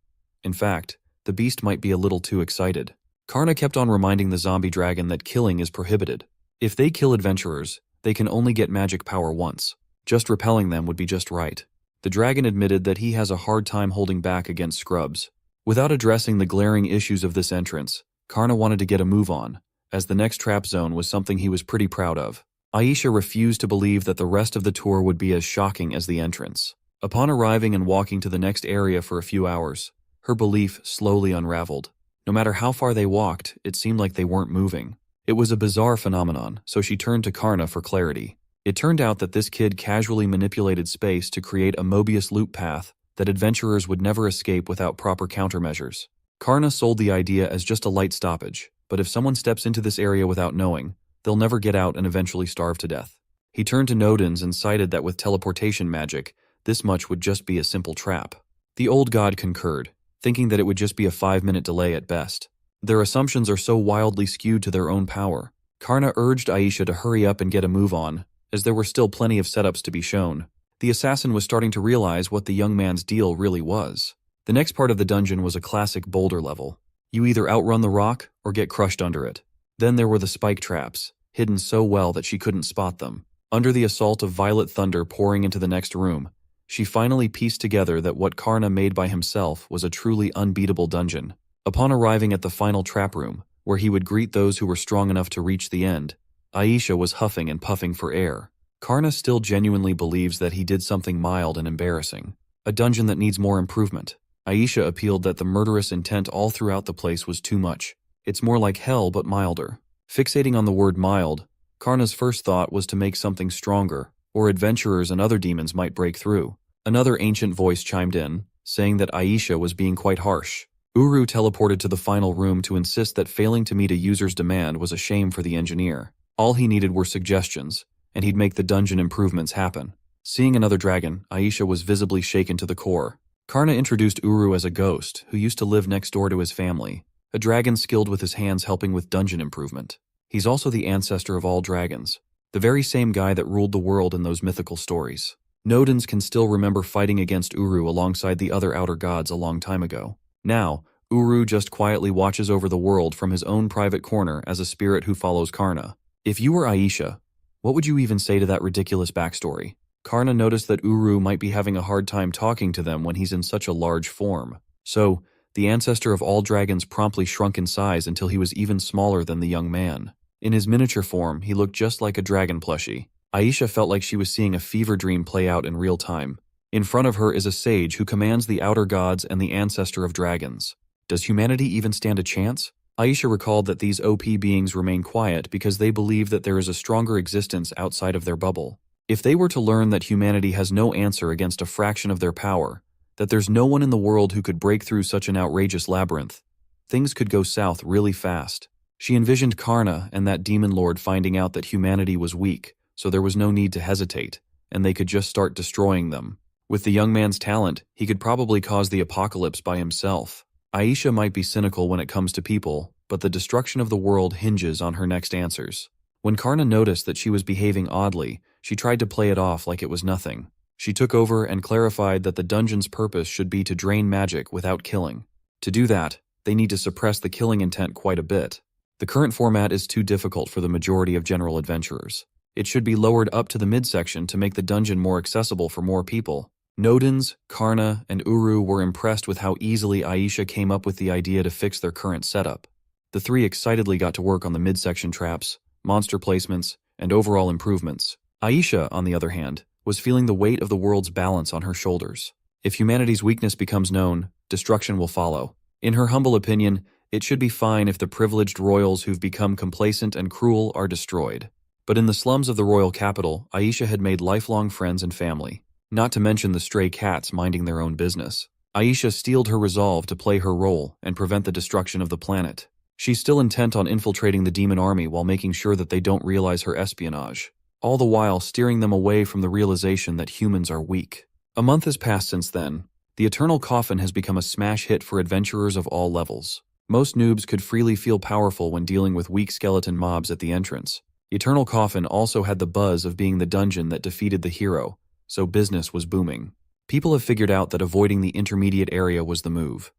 In fact, the beast might be a little too excited. Karna kept on reminding the zombie dragon that killing is prohibited. If they kill adventurers, they can only get magic power once. Just repelling them would be just right. The dragon admitted that he has a hard time holding back against scrubs. Without addressing the glaring issues of this entrance, Karna wanted to get a move on, as the next trap zone was something he was pretty proud of. Aisha refused to believe that the rest of the tour would be as shocking as the entrance. Upon arriving and walking to the next area for a few hours, her belief slowly unraveled. No matter how far they walked, it seemed like they weren't moving. It was a bizarre phenomenon, so she turned to Karna for clarity. It turned out that this kid casually manipulated space to create a Mobius loop path that adventurers would never escape without proper countermeasures. Karna sold the idea as just a light stoppage, but if someone steps into this area without knowing, they'll never get out and eventually starve to death. He turned to Nodens and cited that with teleportation magic, this much would just be a simple trap. The old god concurred, thinking that it would just be a 5-minute delay at best. Their assumptions are so wildly skewed to their own power. Karna urged Aisha to hurry up and get a move on, as there were still plenty of setups to be shown. The assassin was starting to realize what the young man's deal really was. The next part of the dungeon was a classic boulder level. You either outrun the rock or get crushed under it. Then there were the spike traps, hidden so well that she couldn't spot them. Under the assault of violet thunder pouring into the next room, she finally pieced together that what Karna made by himself was a truly unbeatable dungeon. Upon arriving at the final trap room, where he would greet those who were strong enough to reach the end, Aisha was huffing and puffing for air. Karna still genuinely believes that he did something mild and embarrassing. A dungeon that needs more improvement. Aisha appealed that the murderous intent all throughout the place was too much. It's more like hell but milder. Fixating on the word mild, Karna's first thought was to make something stronger, or adventurers and other demons might break through. Another ancient voice chimed in, saying that Aisha was being quite harsh. Uru teleported to the final room to insist that failing to meet a user's demand was a shame for the engineer. All he needed were suggestions, and he'd make the dungeon improvements happen. Seeing another dragon, Aisha was visibly shaken to the core. Karna introduced Uru as a ghost who used to live next door to his family, a dragon skilled with his hands helping with dungeon improvement. He's also the ancestor of all dragons, the very same guy that ruled the world in those mythical stories. Nodens can still remember fighting against Uru alongside the other outer gods a long time ago. Now, Uru just quietly watches over the world from his own private corner as a spirit who follows Karna. If you were Aisha, what would you even say to that ridiculous backstory? Karna noticed that Uru might be having a hard time talking to them when he's in such a large form. So, the ancestor of all dragons promptly shrunk in size until he was even smaller than the young man. In his miniature form, he looked just like a dragon plushie. Aisha felt like she was seeing a fever dream play out in real time. In front of her is a sage who commands the outer gods and the ancestor of dragons. Does humanity even stand a chance? Aisha recalled that these OP beings remain quiet because they believe that there is a stronger existence outside of their bubble. If they were to learn that humanity has no answer against a fraction of their power, that there's no one in the world who could break through such an outrageous labyrinth, things could go south really fast. She envisioned Karna and that demon lord finding out that humanity was weak, so there was no need to hesitate, and they could just start destroying them. With the young man's talent, he could probably cause the apocalypse by himself. Aisha might be cynical when it comes to people, but the destruction of the world hinges on her next answers. When Karna noticed that she was behaving oddly, she tried to play it off like it was nothing. She took over and clarified that the dungeon's purpose should be to drain magic without killing. To do that, they need to suppress the killing intent quite a bit. The current format is too difficult for the majority of general adventurers. It should be lowered up to the midsection to make the dungeon more accessible for more people. Nodens, Karna, and Uru were impressed with how easily Aisha came up with the idea to fix their current setup. The three excitedly got to work on the midsection traps, monster placements, and overall improvements. Aisha, on the other hand, was feeling the weight of the world's balance on her shoulders. If humanity's weakness becomes known, destruction will follow. In her humble opinion, it should be fine if the privileged royals who've become complacent and cruel are destroyed. But in the slums of the royal capital, Aisha had made lifelong friends and family, not to mention the stray cats minding their own business. Aisha steeled her resolve to play her role and prevent the destruction of the planet. She's still intent on infiltrating the demon army while making sure that they don't realize her espionage, all the while steering them away from the realization that humans are weak. A month has passed since then. The Eternal Coffin has become a smash hit for adventurers of all levels. Most noobs could freely feel powerful when dealing with weak skeleton mobs at the entrance. Eternal Coffin also had the buzz of being the dungeon that defeated the hero, so business was booming. People have figured out that avoiding the intermediate area was the move.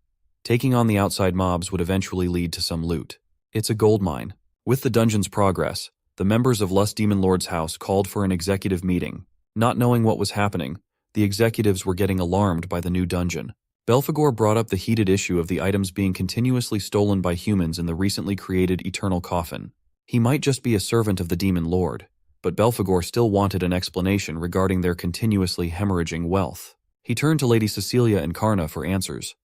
Taking on the outside mobs would eventually lead to some loot. It's a goldmine. With the dungeon's progress, the members of Lust Demon Lord's house called for an executive meeting. Not knowing what was happening, the executives were getting alarmed by the new dungeon. Belphegor brought up the heated issue of the items being continuously stolen by humans in the recently created Eternal Coffin. He might just be a servant of the Demon Lord, but Belphegor still wanted an explanation regarding their continuously hemorrhaging wealth. He turned to Lady Cecilia and Karna for answers,